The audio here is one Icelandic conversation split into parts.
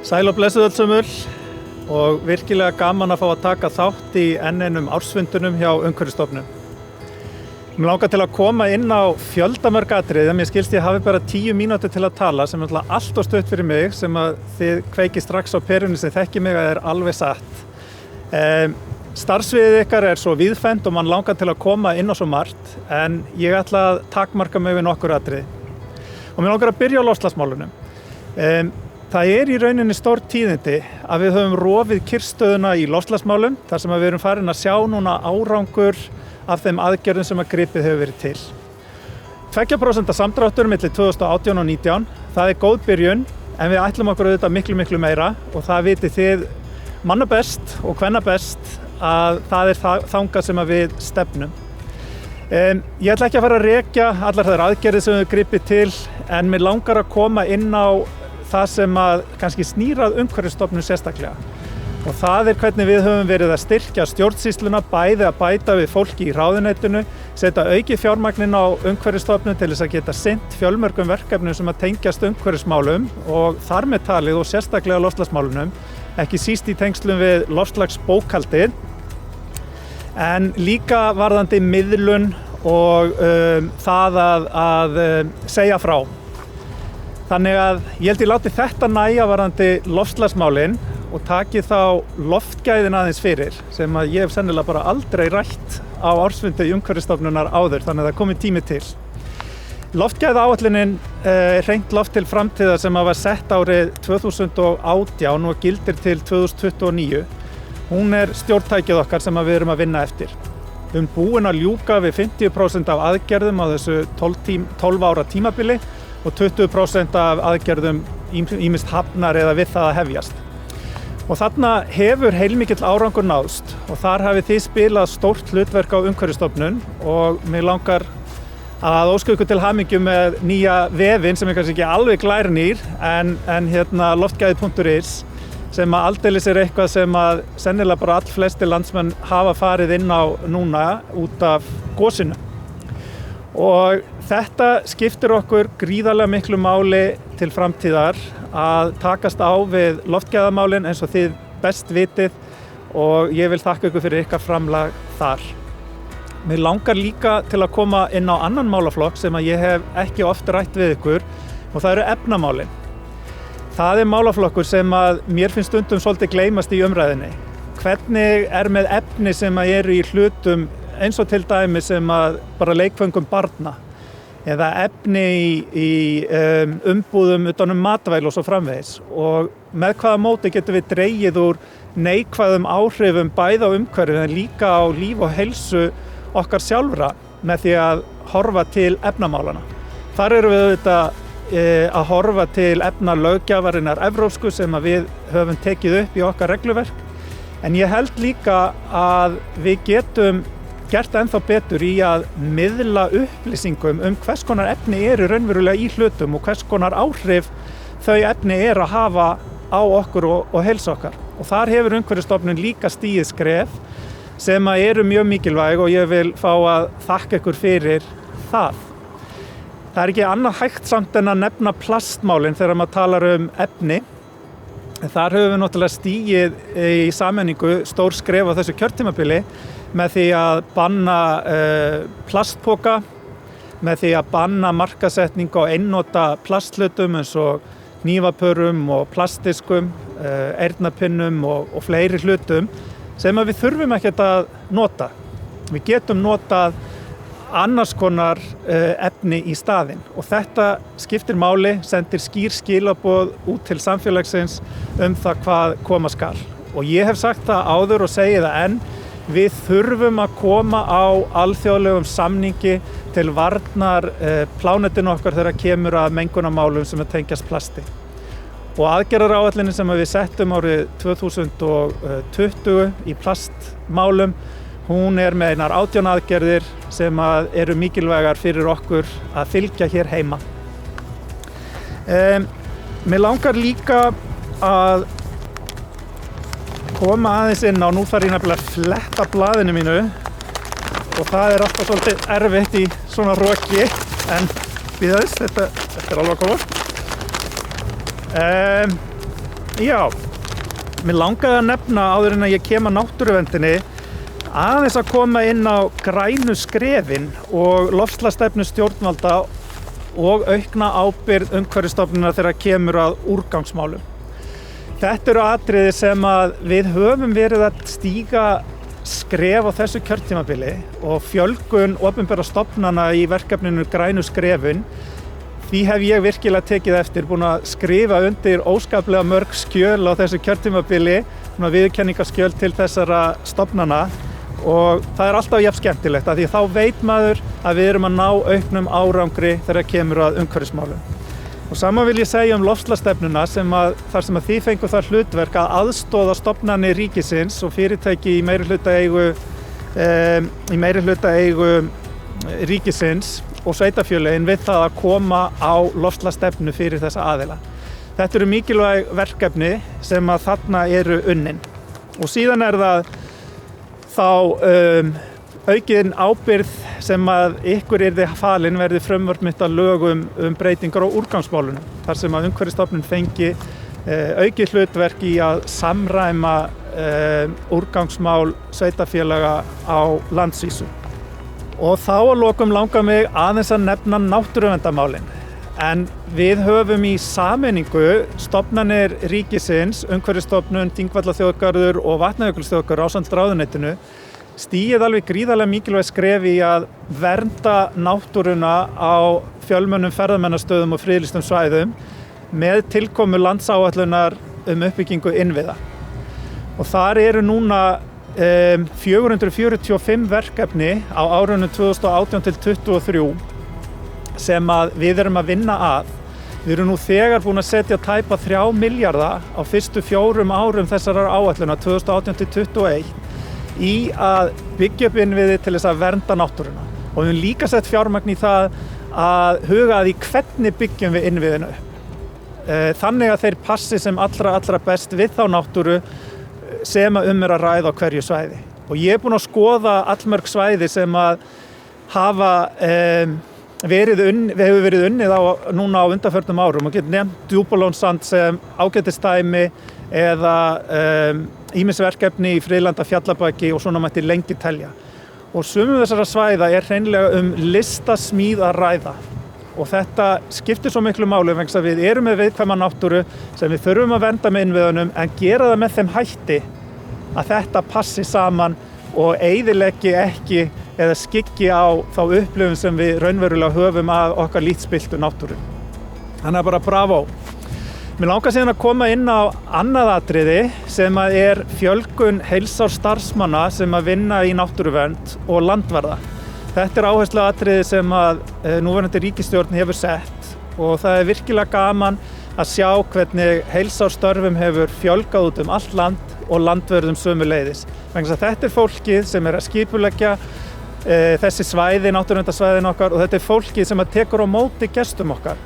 Sæl og blessuð öll sömul og virkilega gaman að fá að taka þátt í enn einum ársfundunum hjá Umhverfisstofnun. Mér langar til að koma inn á fjöldamörg atriði, mér skilst ég hafi bara 10 mínútur til að tala sem er allt og stutt fyrir mig sem að þið kveiki strax á perunni sem þekki mig að er alveg satt. Starfsviðið ykkar er svo víðfeðmt og mann langar til að koma inn á svo margt en ég ætla að takmarka mig við nokkur atriði. Og mér langar að byrja á loftslagsmálunum. Það er í rauninni stór tíðindi að við höfum rofið kyrrstöðuna í loftslagsmálum þar sem við erum farin að sjá núna árangur af þeim aðgerðum sem að gripið hefur verið til. 2% samdráttur milli 2018 og 2019, það er góð byrjun en við ætlum okkur auðvitað miklu meira og það vitið þið manna best og kvenna best að það er þangað sem að við stefnum. Ég ætla ekki að fara að rekja allar þær aðgerðir sem við gripið til en mér langar að koma inn á það sem að kannski snýrað Umhverfisstofnun sérstaklega. Og það er hvernig við höfum verið að styrkja stjórnsýsluna, bæði að bæta við fólki í ráðuneytinu, setja aukið fjármagnin á Umhverfisstofnun til þess að geta sinnt fjölmörgum verkefnum sem að tengjast umhverfismálum og þar með talið og sérstaklega loftslagsmálunum, ekki síst í tengslum við loftslagsbókhaldið, en líka varðandi miðlun og það að segja frá. Þannig að ég held ég láti þetta nægja varðandi loftslagsmálin og taki þá loftgæðin aðeins fyrir sem að ég hef sennilega bara aldrei rætt á ársfundi Umhverfisstofnunar áður, þannig að það komið tími til. Loftgæðaáætlunin hreint loft til framtíðar sem var sett árið 2018 og gildir til 2029. Hún er stjórntækið okkar sem við erum að vinna eftir. Við erum búin að ljúka við 50% af aðgerðum á þessu 12 ára tímabili og 20% af aðgerðum ýmist hafnar eða við það að hefjast. Og þarna hefur heilmikill árangur náðst og þar hafið þið spilað stórt hlutverk á Umhverfisstofnun og mig langar að óska ykkur til hamingju með nýja vefinn sem er kannski ekki alveg glærnýr en loftgæði.is sem að aldeilis er eitthvað sem að sennilega bara allflestir landsmenn hafa farið inn á núna út af gosinu. Og þetta skiptir okkur gríðarlega miklu máli til framtíðar að takast á við loftgæðamálin eins og þið best vitið og ég vil þakka ykkur fyrir ykkar framlag þar. Mér langar líka til að koma inn á annan málaflokk sem að ég hef ekki oft rætt við ykkur og það eru efnamálin. Það er málaflokkur sem að mér finnst stundum svolítið gleymast í umræðinni. Hvernig er með efni sem að eru í hlutum eins og til dæmi sem að bara leikföngum barna eða efni í umbúðum utan matvæli og svo framvegis og með hvaða móti getum við dregið úr neikvæðum áhrifum bæði á umhverfið en líka á líf og heilsu okkar sjálfra með því að horfa til efnamálana. Þar erum við auðvitað að horfa til efnalöggjafarinnar evrópsku sem að við höfum tekið upp í okkar regluverk en ég held líka að við getum gert ennþá betur í að miðla upplýsingum hvers konar efni eru raunverulega í hlutum og hvers konar áhrif þau efni eru að hafa á okkur og heilsu okkar. Og þar hefur Umhverfisstofnun líka stigið skref sem að eru mjög mikilvæg og ég vil fá að þakka ykkur fyrir það. Það er ekki annað hægt samt en að nefna plastmálin þegar maður talar efni. Þar höfum við náttúrulega stigið í sameiningu stór skref á þessu kjörtímabili með því að banna plastpoka, með því að banna markaðssetningu á einnota plasthlutum eins og hnífapörum og plastiskum, eyrnapinnum og fleiri hlutum sem að við þurfum ekkert að nota. Við getum notað annars konar efni í staðinn og þetta skiptir máli, sendir skýr skilaboð út til samfélagsins það hvað koma skal. Og ég hef sagt það áður og segi það enn, við þurfum að koma á alþjóðlegum samningi til varnar plánetinu okkar þegar kemur að mengunarmálum sem tengjast plasti. Og aðgerðaráætlunin sem við settum árið 2020 í plastmálum, hún er með einar 18 aðgerðir sem eru mikilvægar fyrir okkur að fylgja hér heima. Mér langar líka að koma aðeins inn á, nú þarf ég nefnilega að fletta blaðinu mínu og það er alltaf svolítið erfitt í svona roki en bíða þess, þetta er alveg að koma. Já, mér langaði að nefna áður en að ég kem að náttúruverndinni aðeins að koma inn á grænu skrefin og loftslagsstefnu stjórnvalda og aukna ábyrgð Umhverfisstofnunar þegar kemur að úrgangsmálum. Þetta eru atriði sem að við höfum verið að stíga skref á þessu kjörtímabili og fjölgun opinberra stofnana í verkefninu grænu skrefin. Því hef ég virkilega tekið eftir, búin að skrifa undir óskaplega mörg skjöl á þessu kjörtímabili, viðurkenningarskjöl til þessara stofnana og það er alltaf jafn skemmtilegt af því þá veit maður að við erum að ná auknum árangri þegar kemur að umhverfismálum. Og sama vil ég segja loftslagsstefnuna þar sem að þið fengu það hlutverk að aðstoða stofnanir ríkisins og fyrirtæki í meirihluta eigu ríkisins og sveitarfélögin við það að koma á loftslagsstefnu fyrir þessa aðila. Þetta eru mikilvæg verkefni sem að þarna eru unnin. Og síðan er það þá aukin ábyrgð sem að ykkur yrði falin verði frumvarp mitt að lögum breytingar á úrgangsmálunum. Þar sem að Umhverfisstofnun fengi aukið hlutverk í að samræma úrgangsmál sveitarfélaga á landsvísu. Og þá að lokum langar mig aðeins að nefna náttúruverndarmálin. En við höfum í sameiningu stofnanir ríkisins, Umhverfisstofnun, Þingvallaþjóðgarður og Vatnajökulsþjóðgarður ásamt ráðuneytinu stigið alveg gríðarlega mikilvæg skref í að vernda náttúruna á fjölmennum ferðamannastöðum og friðlýstum svæðum með tilkomu landsáætlunar uppbyggingu innviða. Og þar eru núna 445 verkefni á árunum 2018 til 2023 sem að við erum að vinna að. Við erum nú þegar búin að setja tæpa 3 milljarða á fyrstu 4 árum þessarar áætlunar 2018 til 2021 í að byggja upp innviði til þess að vernda náttúruna. Og við höfum líka sett fjármagn í það að huga að því hvernig byggjum við innviðinu upp. Þannig að þeir passi sem allra best við þá náttúru sem að er að ræða á hverju svæði. Og ég er búin að skoða allmörg svæði sem að hafa hefur verið unnið á núna á undanförnum árum og getur nefnt Djúpalónssand sem ágætisdæmi eða ýmis verkefni í Friðlanda Fjallabaki og svona mætti lengi telja. Og sumum þessara svæða er hreinlega listasmíð að ræða. Og þetta skiptir svo miklu máli vegna þess að við erum með viðkvæma náttúru sem við þurfum að vernda með innviðunum en gera það með þeim hætti að þetta passi saman og eyðileggi ekki eða skyggi á þá upplifun sem við raunverulega höfum af okkar lítspilltu náttúru. Þannig að bara bravo. Mér langar síðan að koma inn á annað atriði sem að er fjölgun heilsárstarfsmanna sem að vinna í náttúruvernd og landvarða. Þetta er áhersluatriði sem að núverandi ríkisstjórn hefur sett og það er virkilega gaman að sjá hvernig heilsársstörfum hefur fjölgað út allt land og landvörðum sömuleiðis. Þetta er fólkið sem er að skipuleggja þessi svæði, náttúruverndarsvæðin okkar og þetta er fólkið sem að tekur á móti gestum okkar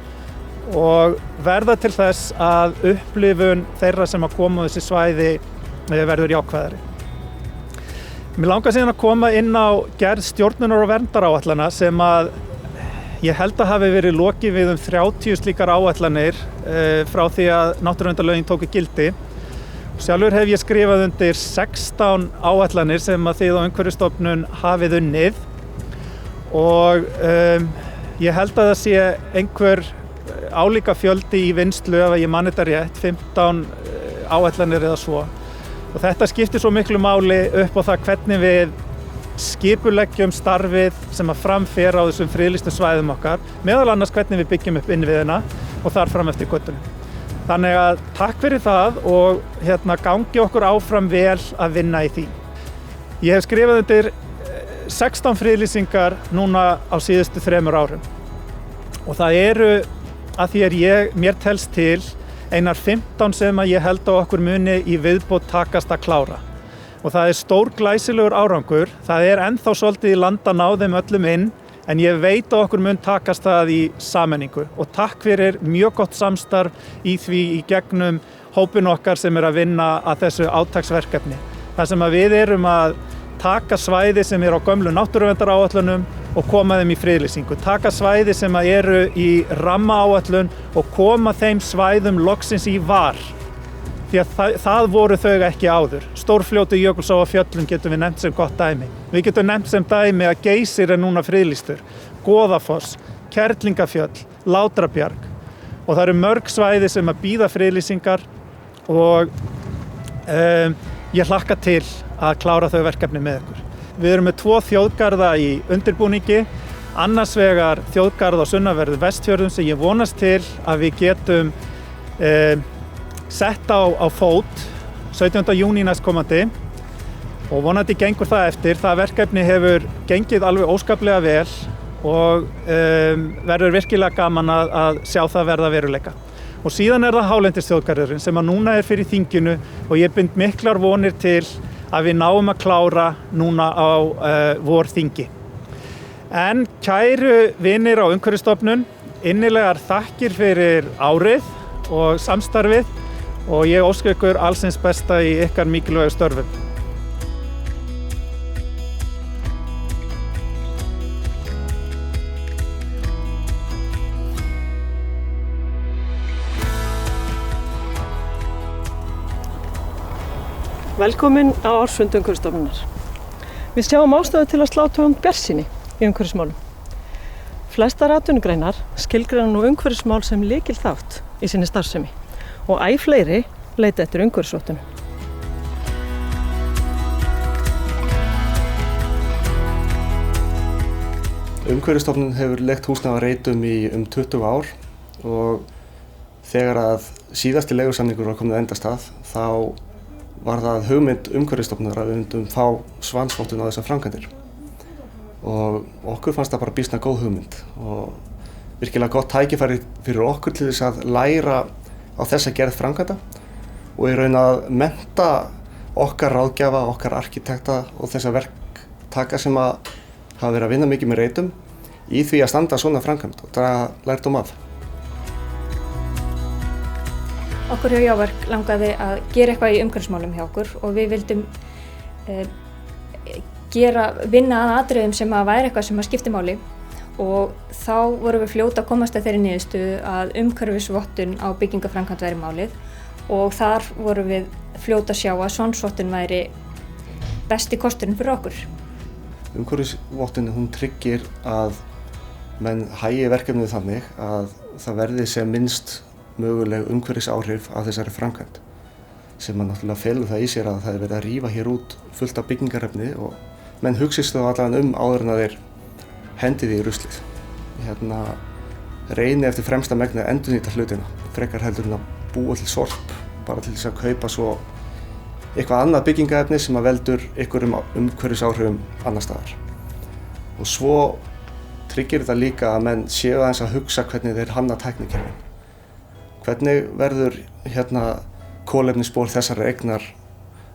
og verða til þess að upplifun þeirra sem að koma á þessi svæði verður jákvæðari. Mér langar síðan að koma inn á gerð stjórnunar- og verndaráætlana sem að ég held að hafi verið lokið við 30 slíkar áætlanir frá því að náttúruverndarlögin tóku gildi. Sjálfur hef ég skrifað undir 16 áætlanir sem að þið á Umhverfisstofnun hafið unnið og ég held að það sé einhver álíka fjöldi í vinnslu ef ég man þetta rétt, 15 áætlanir eða svo. Og þetta skiptir svo miklu máli upp á það hvernig við skipuleggjum starfið sem að framfer á þessum friðlýstu svæðum okkar, meðal annars hvernig við byggjum upp innviðina og þar fram eftir göttunum. Þannig að takk fyrir það og gangi okkur áfram vel að vinna í því. Ég hef skrifað undir 16 friðlýsingar núna á síðustu 3 árum. Og það eru að því mér telst til einar 15 sem að ég held að okkur muni í viðbót takast að klára. Og það er stór glæsilegur árangur, það er ennþá svolítið í land að ná þeim öllum inn, en ég veit að okkur mun takast það í sameiningu. Og takk fyrir mjög gott samstarf í því í gegnum hópin okkar sem er að vinna að þessu átaksverkefni. Það sem að við erum að taka svæði sem eru á gömlu náttúruverndaráætlunum og koma þeim í friðlýsingu. Taka svæði sem eru í rammaáætlun og koma þeim svæðum loksins í var. því að það voru þau ekki áður. Stórfljótið Jökulsá á Fjöllum getum við nefnt sem gott dæmi. Við getum nefnt sem dæmi að Geysir núna friðlýstur, Goðafoss, Kerlingafjöll, Látrabjarg og það eru mörg svæði sem að bíða friðlýsingar og ég hlakka til að klára þau verkefni með ykkur. Við erum með 2 þjóðgarða í undirbúningi, annars vegar þjóðgarð á sunnanverðu Vestfjörðum sem ég vonast til að við getum sett á fót 17. júní næstkomandi og vonandi gengur það eftir. Það verkefni hefur gengið alveg óskaplega vel og verður virkilega gaman að sjá það verða veruleika. Og síðan það hálendisþjóðgarðurinn sem að núna fyrir þinginu og ég bind miklar vonir til að við náum að klára núna á vorþingi. En kæru vinir á Umhverfisstofnun, innilegar þakkir fyrir árið og samstarfið og ég óska ykkur allsins besta í ykkar mikilvægu störfum. Velkomin á ársfund Umhverfisstofnunar. Við sjáum ástæðu til að slá tón bjartsýni í umhverfismálum. Flestar atvinnugreinar skilgreina nú umhverfismál sem lykilþátt í sinni starfsemi og æ fleiri leita eftir umhverfisvottunum. Umhverfisstofnun hefur leigt húsnæði á Reitum í 20 ár og þegar að síðasti leigusamningur var kominn á endastað þá var það hugmynd Umhverfisstofnunar að við myndum fá svansvottun á þessar framkvæmdir. Og okkur fannst það bara býsna góð hugmynd og virkilega gott tækifæri fyrir okkur til þess að læra á þessa gerð framkvæmda og í raun að mennta okkar ráðgjafa, okkar arkitekta og þessa verktaka sem að hafa verið að vinna mikið með Reitum í því að standa svona framkvæmd og draga lærdóm af. Okkur hjá Jáverk langaði að gera eitthvað í umhverfismálum hjá okkur og við vildum vinna að atriðum sem að væri eitthvað sem að skipti máli og þá vorum við fljóta að komast að þeirri niðurstöðu að umhverfisvottun á byggingaframkvæmd væri málið og þar vorum við fljóta að sjá að svansvottun væri besti kosturinn fyrir okkur. Umhverfisvottun hún tryggir að menn hagi verkefnið þannig að það verði sem minnst möguleg umhverfisáhrif af þessari framkvæmd sem að náttúrulega felur það í sér að það verið að rífa hér út fullt af byggingarefni og menn hugsist þá allavega áður en að þeir hendi því í ruslið. Reyni eftir fremsta megni að endurnýta hlutina, frekar heldur en að búa til sorp, bara til þess að kaupa svo eitthvað annað byggingarefni sem að veldur einhverjum umhverfisáhrifum annar staðar. Og svo tryggir þetta líka að menn séu aðeins að hugsa hvernig þeir hanna tæknikerfin. Hvernig verður kolefnisspor þessara eignar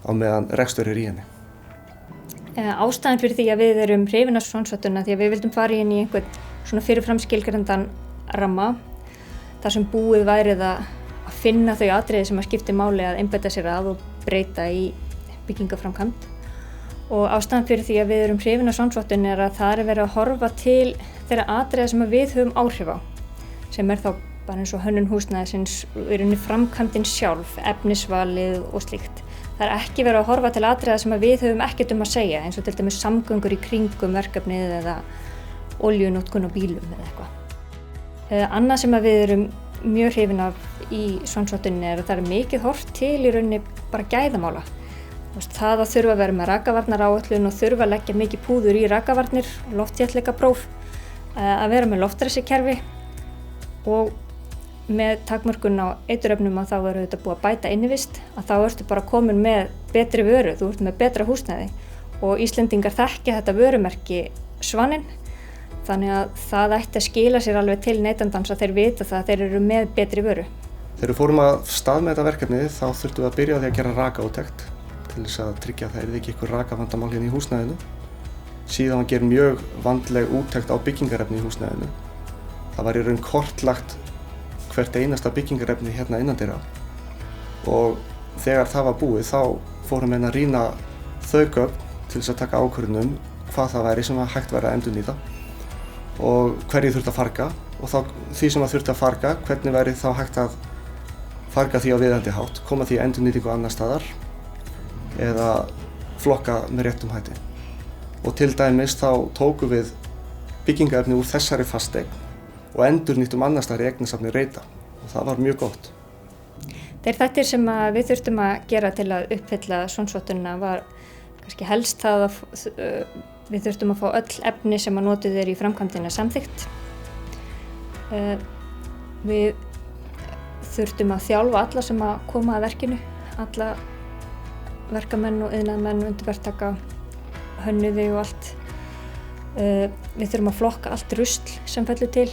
á meðan rekstur í henni? Ástæðan fyrir því að við erum hrifin af svansvottuna því að við vildum fara inn í einhvern svona fyrirfram skilgreindan ramma þar sem búið værið að finna þau atriði sem að skipti máli að einbeita sér að og breyta í byggingaframkvæmd. Og ástæðan fyrir því að við erum hrifin af svansvottun að það verið að horfa til þeirra atriða sem að við höfum áhrif á, sem þá bara eins og hönnun húsnæðisins, í rauninni framkvæmdin sjálf, efnisvalið og slíkt. Það ekki verið að horfa til atriða sem að við höfum ekkert að segja, eins og til dæmis samgöngur í kringum verkefnið eða olíunotkun á bílum eða eitthvað. Annað sem að við erum mjög hrifin af í svansvottunni að það mikið horft til í rauninni bara gæðamála. Það að þurfa að vera með rakavarnaráætlun og þurfa að leggja mikið púður í rakavarnir, loftþéttleikapróf, að vera með loftræsikerfi og með takmörkun á eiturefnum að þá þetta búið að bæta innivist, að þá ertu bara komin með betri vöru, þú ert með betra húsnæði og Íslendingar þekkja þetta vörumerki Svaninn, þannig að það ætti að skila sér alveg til neytandans að þeir vita það að þeir eru með betri vöru. Þegar við fórum að stað með þetta verkefni þá þurftum við að byrja á því að gera rakaúttekt til þess að tryggja að það yrði ekki einhver rakavandamál hérna í húsnæðinu. Síðan að gera mjög vandleg úttekt á byggingarefni í húsnæðinu. Það var í raun kortlagt hvert einasta byggingarefni hérna innandyra og þegar það var búið þá fórum við að rýna þau gögn til þess að taka ákvörðun hvað það væri sem hægt væri að endurnýta og hverju þurfti að farga og þá því sem þurfti að farga hvernig væri þá hægt að farga því á viðeigandi hátt, koma því endurnýtingu annar staðar eða flokka með réttum hætti. Og til dæmis þá tókum við byggingarefni úr þessari fasteign og endurnýttum annar staðar í eignasafni Reita og það var mjög gott. Þeir þættir sem við þurftum að gera til að uppfylla svonsvottunina var kannski helst það að við þurftum að fá öll efni sem að notuð í framkvæmdina samþykkt. Við þurftum að þjálfa alla sem að koma að verkinu, alla verkamenn og iðnaðarmenn, undirverktaka, hönnuði og allt. Við þurfum að flokka allt rusl sem fellur til.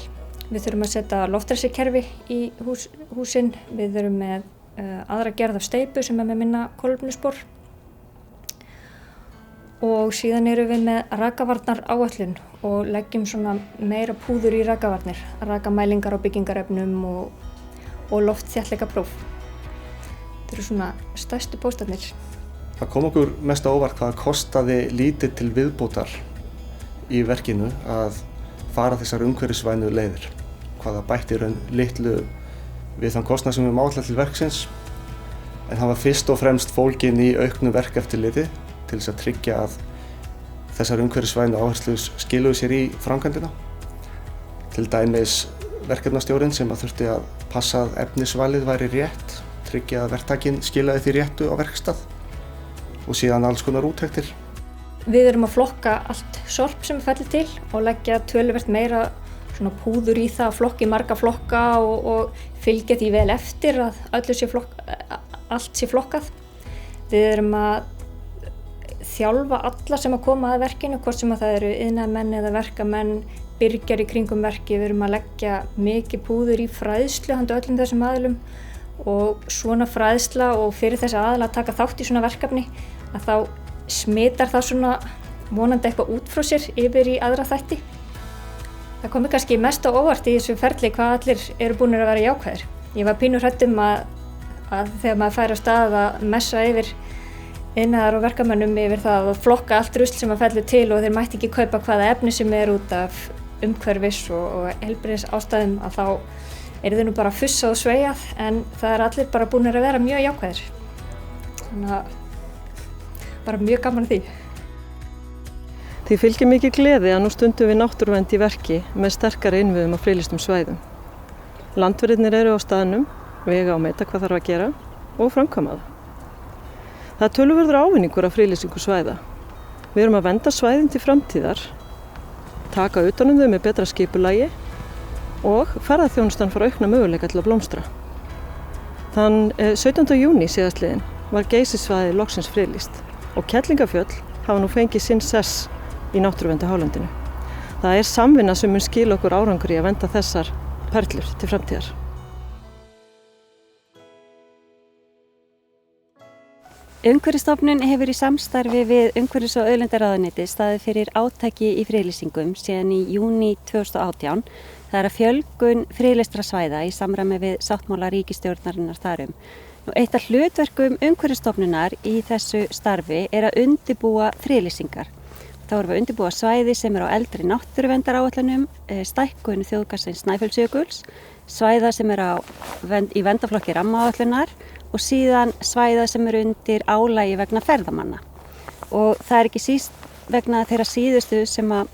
Við þurfum að setja loftræsikerfi í húsin. Við erum með aðra gerð af steypu sem með minna kolefnisspor. Og síðan erum við með rakavarnaráætlun og leggjum svona meira púður í rakavarnir, rakamælingar á byggingarefnum og loftþéttleikapróf. Þetta eru svona stærstu póstarnir. Það kom okkur mest á óvart hvað kostaði lítið til viðbótar í verkinu að fara þessar umhverfisvænu leiðir. Hvað það bætti raun litlu við þann kostnað sem við áætla til verksins, en það var fyrst og fremst fólginn í auknu verkeftirliti til þess að tryggja að þessar umhverfisvænu áherslur skiluðu sér í framkvæmdina. Til dæmis verkefnastjórinn sem að þurfti að passa að efnisvalið væri rétt, tryggja að verktakinn skilaði því réttu á verkstað og síðan alls konar úttektir. Við erum að flokka allt sorp sem fellir til og leggja töluvert meira svona púður í það, flokka í marga flokka og fylgja því vel eftir að allt sé flokkað. Við erum að þjálfa alla sem að koma að verkinu, hvort sem að það eru iðnaðarmenn eða verkamenn, byrgjar í kringum verki. Við erum að leggja mikið púður í fræðslu handa öllum þessum aðilum og svona fræðsla og fyrir þessa aðila að taka þátt í svona verkefni að þá smitar það svona vonandi eitthvað út frá sér yfir í aðra þætti. Það komi kannski mest á óvart í þessu ferli hvað allir eru búnir að vera jákvæðir. Ég var pínu hrædd að þegar maður fær á stað að messa yfir iðnaðar og verkamönnum yfir það að flokka allt rusl sem að fellur til og þeir mætti ekki kaupa hvaða efni sem er út af umhverfis og heilbrigðis ástæðum að þá eru þau nú bara fussað og sveigað en það er allir bara búnir að vera mjög jákvæðir. Þannig að bara mjög gaman að því. Því fylgir mikið gleði að nú stundum við náttúruvernd í verki með sterkari innviðum á friðlýstum svæðum. Landverðirnir eru á staðnum, vega og meta hvað þarf að gera og framkvæma það. Það er töluverður ávinningur af friðlýsingu svæða. Við erum að vernda svæðin til framtíðar, taka utan um þau með betra skipulagi og ferðaþjónustan fara aukna möguleika til að blómstra. Þann 17. júní síðastliðinn var Geysissvæðið loksins friðlýst og Kerlingafjöll hafa nú fengið sinn sess í náttúruverndarhálendinu. Það er samvinna sem mun skila okkur árangur í að vernda þessar perlur til framtíðar. Umhverfisstofnun hefur í samstarfi við Umhverfis- og auðlindaráðuneytið staðið fyrir átaki í friðlýsingum síðan í júní 2018. Það er að fjölgun friðlýstra svæða í samræmi við sáttmála ríkisstjórnarinnar þarum. Eitt af hlutverkum Umhverfisstofnunar í þessu starfi er að undirbúa friðlýsingar. Þá erum við að undirbúa svæði sem er á eldri náttúruverndaráætlunum, stækkun þjóðgarðsins Snæfellsjökuls, svæða sem er í verndarflokki rammaáætlunar og síðan svæða sem eru undir álagi vegna ferðamanna. Og það er ekki síst vegna þeirra síðustu sem að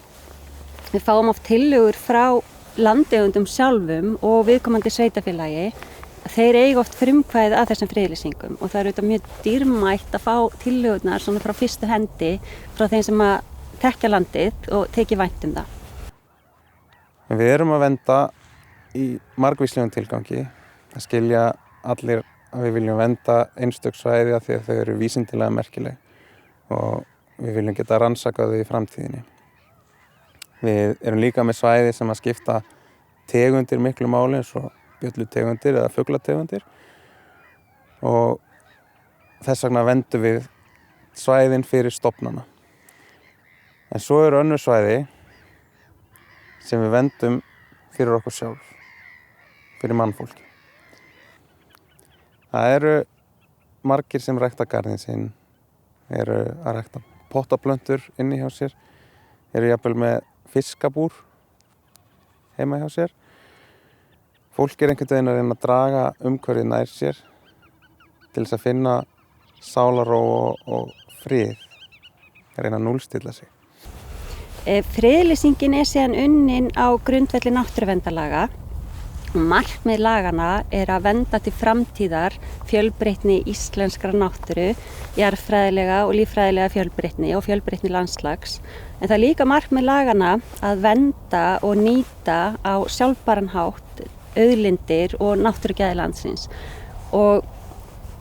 við fáum oft tillögur frá landeigendum sjálfum og viðkomandi sveitafélagi. Þeir eiga oft frumkvæði að þessum friðlýsingum og það er auðvitað mjög dýrmætt að fá tillögurnar svona frá fyrstu hendi frá þeim sem að þekkja landið og teki vænt um það. Við erum að vernda í margvíslegum tilgangi. Það skilja allir að við viljum vernda einstök svæði af því að þau eru vísindilega merkileg og við viljum geta rannsakað þau í framtíðinni. Við erum líka með svæði sem að skipta tegundir miklu máli eins og bjöllutegundir eða fuglategundir og þess vegna verndum við svæðin fyrir stofnana. En svo eru önnur svæði sem við verndum fyrir okkur sjálf, fyrir mannfólki. Það eru margir sem rækta garðinn sinn, eru að rækta pottaplöntur inni hjá sér, eru jafnvel með fiskabúr heima hjá sér. Fólk einhvern veginn að reyna að draga umhverfið nær sér til þess að finna sálarró og frið, að reyna að núllstilla sig. Friðlýsingin síðan unnin á grundvelli náttúruverndarlaga. Markmið lagana að vernda til framtíðar fjölbreytni íslenskrar náttúru, jarðfræðilega og líffræðilega fjölbreytni og fjölbreytni landslags. En það líka markmið lagana að vernda og nýta á sjálfbæran hátt auðlindir og náttúrugæði landsins. Og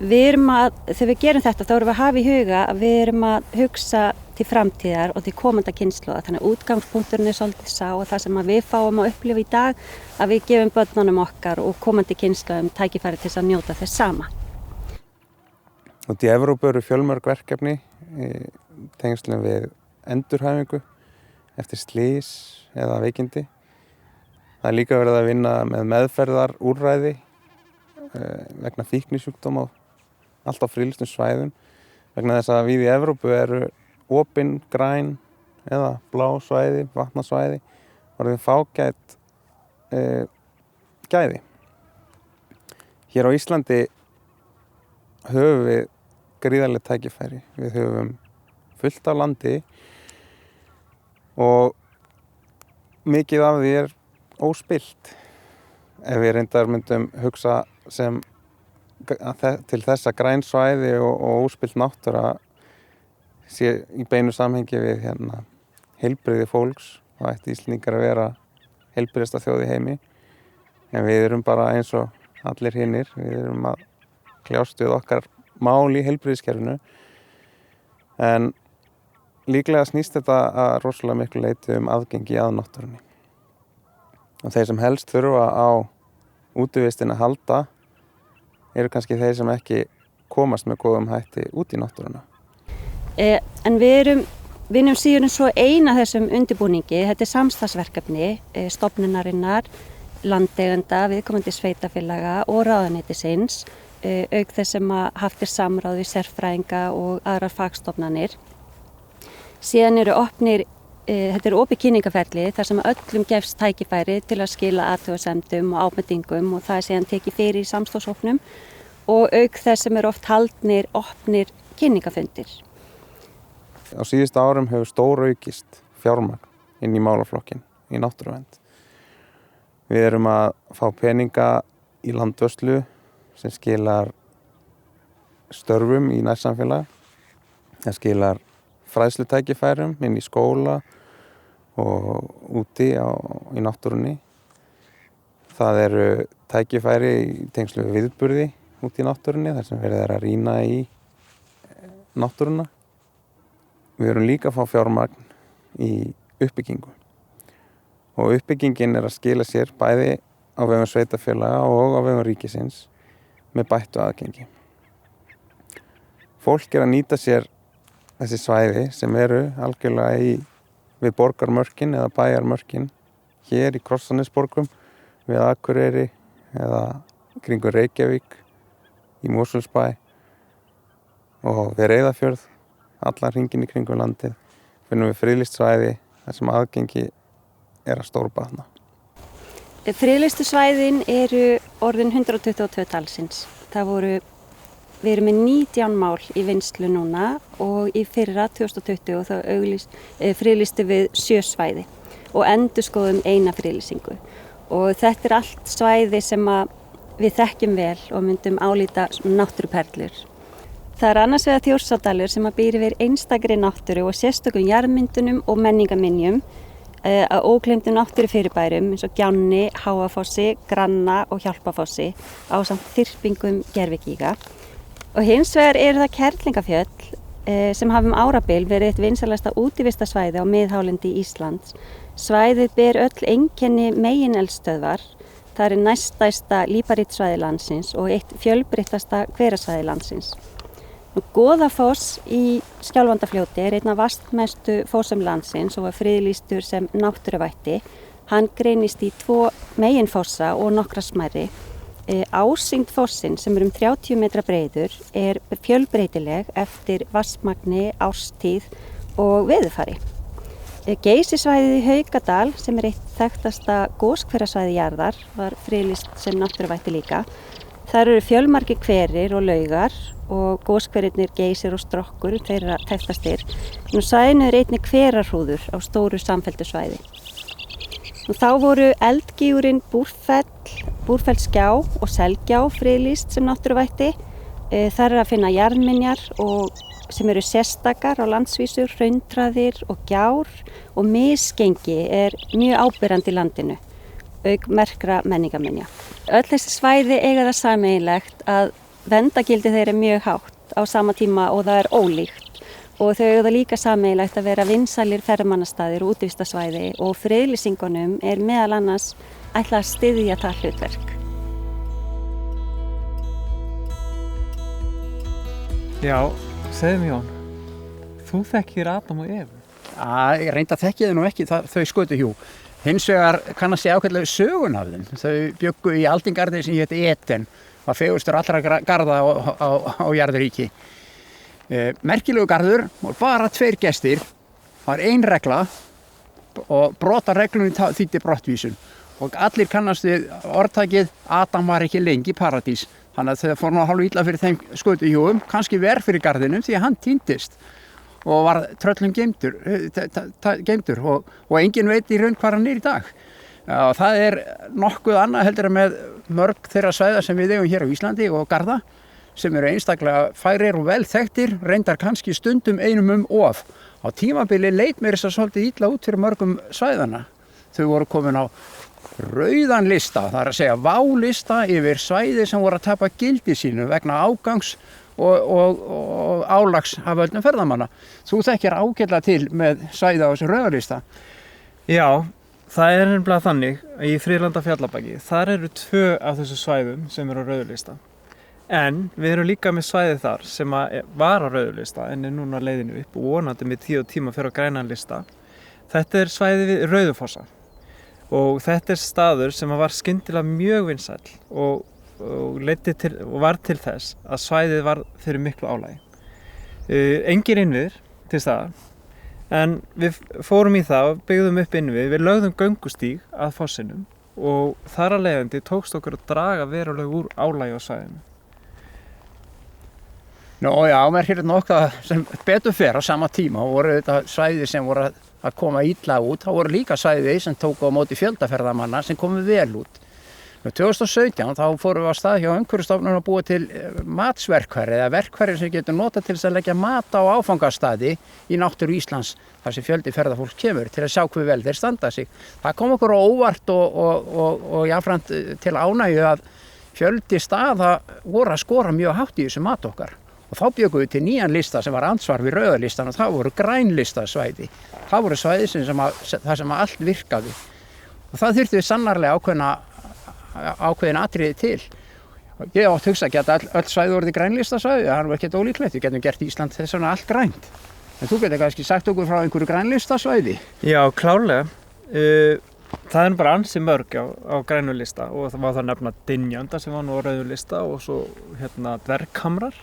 þegar við gerum þetta, þá erum við að hafa í huga að við erum að hugsa til framtíðar og til komandi kynslóða. Þannig að útgangspunkturinn svolítið sá og það sem við fáum að upplifa í dag, að við gefum börnunum okkar og komandi kynslóðum tækifæri til að njóta þess sama. Út í Evrópu eru fjölmörg verkefni í tengslum við endurhæfingu eftir slys eða veikindi. Það líka verið að vinna með meðferðarúrræði vegna fíknisjúkdóma allt á friðlýstum svæðum, vegna þess að við í Evrópu eru opin, græn eða blá svæði, vatnasvæði, orðin fágæt gæði. Hér á Íslandi höfum við gríðarleg tækifæri. Við höfum fullt af landi og mikið af því óspillt. Ef við reyndar myndum hugsa til þess að græn svæði og óspillt náttúra sé í beinu samhengi við heilbrigði fólks, þá ætti Íslendingar að vera heilbrigðasta þjóð í heimi. En við erum bara eins og allir hinnir, við erum að kljást við okkar mál í heilbrigðiskerfinu. En líklega snýst þetta að rosalega miklu leyti aðgengi að náttúrunni. Og þeir sem helst þurfa á útivistin að halda eru kannski þeir sem ekki komast með góðum hætti út í náttúruna. En við vinnum síðan svo eina þessum undirbúningi. Þetta samstarfsverkefni stofnunarinnar, landeigenda, viðkomandi sveitafélaga og ráðuneytisins, auk þess sem haft samráð við sérfræðinga og aðrar fagstofnanir. Síðan þetta opið kynningaferli þar sem öllum gefst tækifæri til að skila athugasemdum og ábendingum og það síðan tekið fyrir í samstarfshópnum og auk þess sem oft haldnir opnir kynningafundir. Á síðustu árum hefur stóraukist fjármagn inn í málaflokkin í náttúruvernd. Við erum að fá peninga í landvörslu sem skilar störfum í nærsamfélag. Það skilar fræðslutækifærum inn í skóla og úti í náttúrunni. Það eru tækifæri í tengslu við viðburði úti í náttúrunni þar sem verið að rýna í náttúruna. Við erum líka að fá fjármagn í uppbyggingu og uppbyggingin að skila sér bæði á vegum sveitafélaga og á vegum ríkisins með bættu aðgengi. Fólk að nýta sér þessi svæði sem eru algjörlega við borgarmörkin eða bæjarmörkin hér í Krossanesborgum, við Akureyri eða kringu Reykjavík, í Mosfellsbæ og við Reyðarfjörð, allan hringinn í kringum landið, finnum við friðlýst svæði þar sem aðgengi að stórbatna. Friðlýstu svæðin eru orðin 122 talsins. Við erum með 19 mál í vinnslu núna og í fyrra 2020 þá friðlýstu við 7 svæði og endurskoðum eina friðlýsingu. Og þetta allt svæði sem við þekkjum vel og myndum álíta náttúruperlur. Það annars vegar Þjórsárdalur sem býr yfir einstakri náttúru og sérstökum jarðmyndunum og menningarminjum að ógleymdum náttúrufyrirbærum eins og Gjánni, Háafossi, Granna og Hjálpafossi ásamt þyrpingum gervigíga. Og hins vegar eru það Kerlingafjöll sem hafa árabil verið eitt vinsælasta útivistarsvæði á miðhálendi Íslands. Svæðið ber öll einkenni megineldstöðvar. Það næststærsta líparítssvæði landsins og eitt fjölbreyttasta hverasvæði landsins. Goðafoss í Skjálfandafljóti einn af vastmestu fossum landsins og var friðlýstur sem náttúruvætti. Hann greinist í 2 meginfossa og nokkra smærri. Ásýnd fossin sem 30 metra breiður fjölbreytileg eftir vatnsmagni, árstíð og veðurfari. Geysissvæðið í Haukadal sem eitt þekktasta goshverasvæði jarðar var friðlýst sem náttúruvætti líka. Þar eru fjölmargir hverir og laugar og goshverirnir Geysir og Strokkur þeirra þekktastir. Nú svæðinu einnig hverarhrúður á stóru samfelldu svæði. Og þá voru eldgígurinn Búrfellsgjá og Selgjá friðlýst sem náttúruvætti. Þar að finna jarðminjar sem eru sérstakar á landsvísu, hrauntraðir og gjár og misgengi mjög áberandi í landinu, auk merkra menningarminja. Öll þessi svæði eiga það sameiginlegt að verndargildi þeirra mjög hátt á sama tíma og það ólíkt. Og þau eiga það líka sameiginlegt að vera vinsælir ferðamannastaðir og útivistarsvæði og friðlýsingunum meðal annars ætlað að styðja það hlutverk. Já, segðu mér Jón, þú þekkir Adam og Evu? Ég reynda að þekki þau nú ekki, þau skötuhjú. Hins vegar kann að segja ákveðlega sögun af þeim. Þau bjuggu í aldingarði sem héti Eden, var fegurtur allra garða á jarðaríki. Merkilegu garður, voru bara 2 gestir, var 1 regla og brota reglunni þýddi brottvísun. Og allir kannast við orðtakið Adam var ekki lengi í paradís. Þannig að þau fór nú hálf illa fyrir þeim skötuhjúum, kannski verð fyrir garðinum því að hann týndist og var tröllum geymdur og enginn veit í raun hvað hann í dag. Og það nokkuð annað heldur með mörg þeirra svæða sem við eigum hér á Íslandi og garða sem eru einstaklega færir og vel þekktir, reyndar kannski stundum einum of. Á tímabili leit mér þess að svolítið illa út fyrir mörgum svæðana. Þau voru komin á rauðan lista, það að segja válista yfir svæði sem voru að tapa gildi sínu vegna ágangs og álags af völdum ferðamanna. Þú þekkir ágætlega til með svæði á þessu rauðalista. Já, það nefnilega þannig að í Friðlanda Fjallabaki, þar eru 2 af þessu svæðum sem eru á rauðalista. En við erum líka með svæði þar sem var á rauðalista en núna á leiðinu upp og vonandi með 10 tíma fyrir á grænan lista. Þetta svæði við Rauðufossa. Og þetta staður sem var skyndilega mjög vinsæll og var til þess að svæðið var fyrir miklu álagi. Engir innviðir til staðar, en við fórum í það og byggðum upp innvið. Við lögðum göngustíg að fossinum og þar að leiðandi tókst okkur að draga verulega úr álagi á svæðinu. Nú já, mér hérna okkar sem betur fer á sama tíma og voru þetta svæði sem voru að koma illa út. Það voru líka svæði sem tóku á móti fjöldaferðamanna sem komu vel út. Nú 2017 þá fórum við á stað hjá Umhverfisstofnun að búa til matsverkfæri eða verkfæri sem getur notað til þess að leggja mat á áfangastaði í náttúru Íslands þar sem fjöldi ferðafólks kemur til að sjá hve vel þeir standa sig. Það kom okkur á óvart og jafnframt til ánægju að fjöldi staða voru að skora mjög hátt í þessu mat okkar. Og þá bjögum við til nýjan lista sem var ansvar við rauðalistan og það voru grænlistasvæði. Það voru svæði þar sem allt virkaði. Og það þurfti við sannarlega ákveðin atriði til. Ég átt hugsa að geta öll svæði orðið grænlistasvæði, það var ekkert ólíklegt. Við getum gert Ísland þess vegna allt grænt. En þú getur kannski sagt okkur frá einhverju grænlistasvæði? Já, klárlega. Það bara ansi mörg á grænulista og það var það nefna Dynjanda sem var nú á rauðulista og svo dverghamrar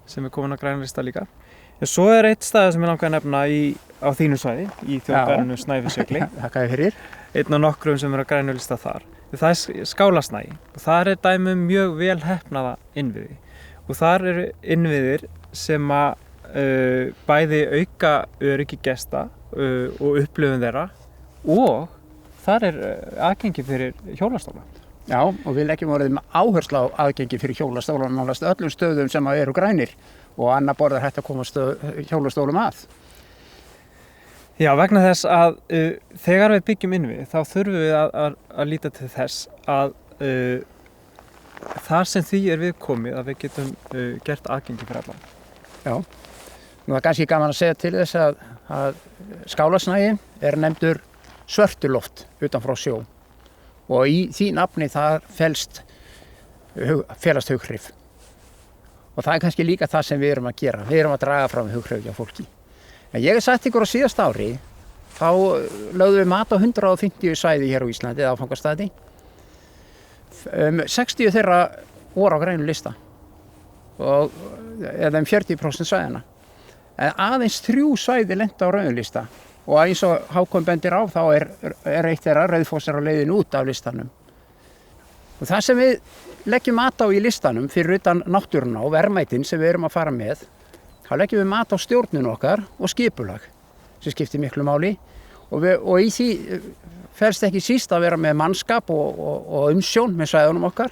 sem komin á grænulista líka. En svo eitt stað sem ég langar að nefna á þínu svæði, í þjóðgarðinu Snæfellsjökli. Þakka þér fyrir. Einn af nokkrum sem á grænulista þar. Það Skálasnagi og þar dæmi mjög vel heppnaða innviði. Og þar eru innviðir sem bæði auka öryggi gesta og upplifun þeirra og þar aðgengi fyrir hjólastóla. Já, og við leggjum orðið með áherslu á aðgengi fyrir hjólastóla nánast öllum stöðum sem eru grænir og annað borð hægt að koma hjólastólum að. Já, vegna þess að þegar við byggjum innvið þá þurfum við að líta til þess að þar sem því við komið að við getum gert aðgengi fyrir alla. Já, nú kannski gaman að segja til þess að Skálasnagi nefndur Svörtuloft utan frá sjó og í því nafni það felast hughrif. Og það kannski líka það sem við erum að gera. Við erum að draga fram hughrif hjá fólki. En ég sagt ykkur á síðasta ári, þá lögðum við mat á 150 svæði hér á Íslandi, eða áfangastaði. 60 þeirra voru á grænum lista, eða 40% svæðina. En aðeins 3 svæði lentu á rauðum lista og eins og Hákon bendir á þá er eitt þeirra Rauðfoss á leiðin út af listanum. Og það sem við leggjum mat á í listanum fyrir utan náttúruna og verðmætin sem við erum að fara með, þá leggjum við mat á stjórnun okkar og skipulag sem skiptir miklu máli og í því felst ekki síst að vera með mannskap og umsjón með svæðunum okkar,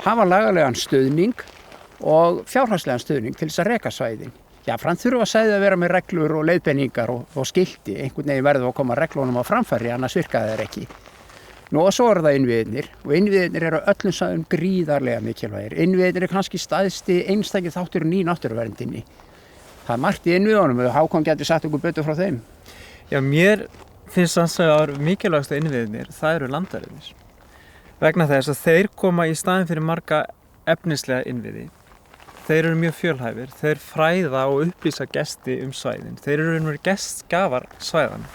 hafa lagalegan stuðning og fjárhagslegan stuðning til þess að reka svæðin. Jafnframt þurfa svæði að vera með reglur og leiðbeiningar og skilti, einhvern veginn verður að koma reglunum á framfæri, annars virka þeir ekki. Nú og svo það innviðirnir og innviðirnir eru öllum svæðum gríðarlega mikilvægir. Innviðirnir kannski stæðsti einstakir þátturinn í náttúruverndinni. Það margt í innviðunum og Hákon getur sagt okkur betur frá þeim. Já, mér finnst að mikilvægstu innviðirnir, það eru landverðirnir. Vegna þess að þeir koma í staðinn fyrir marga efnislega innviði. Þeir eru mjög fjölhæfir, þeir fræða og upplýsa gesti svæðin. Þeir eru gestgjafar svæðan.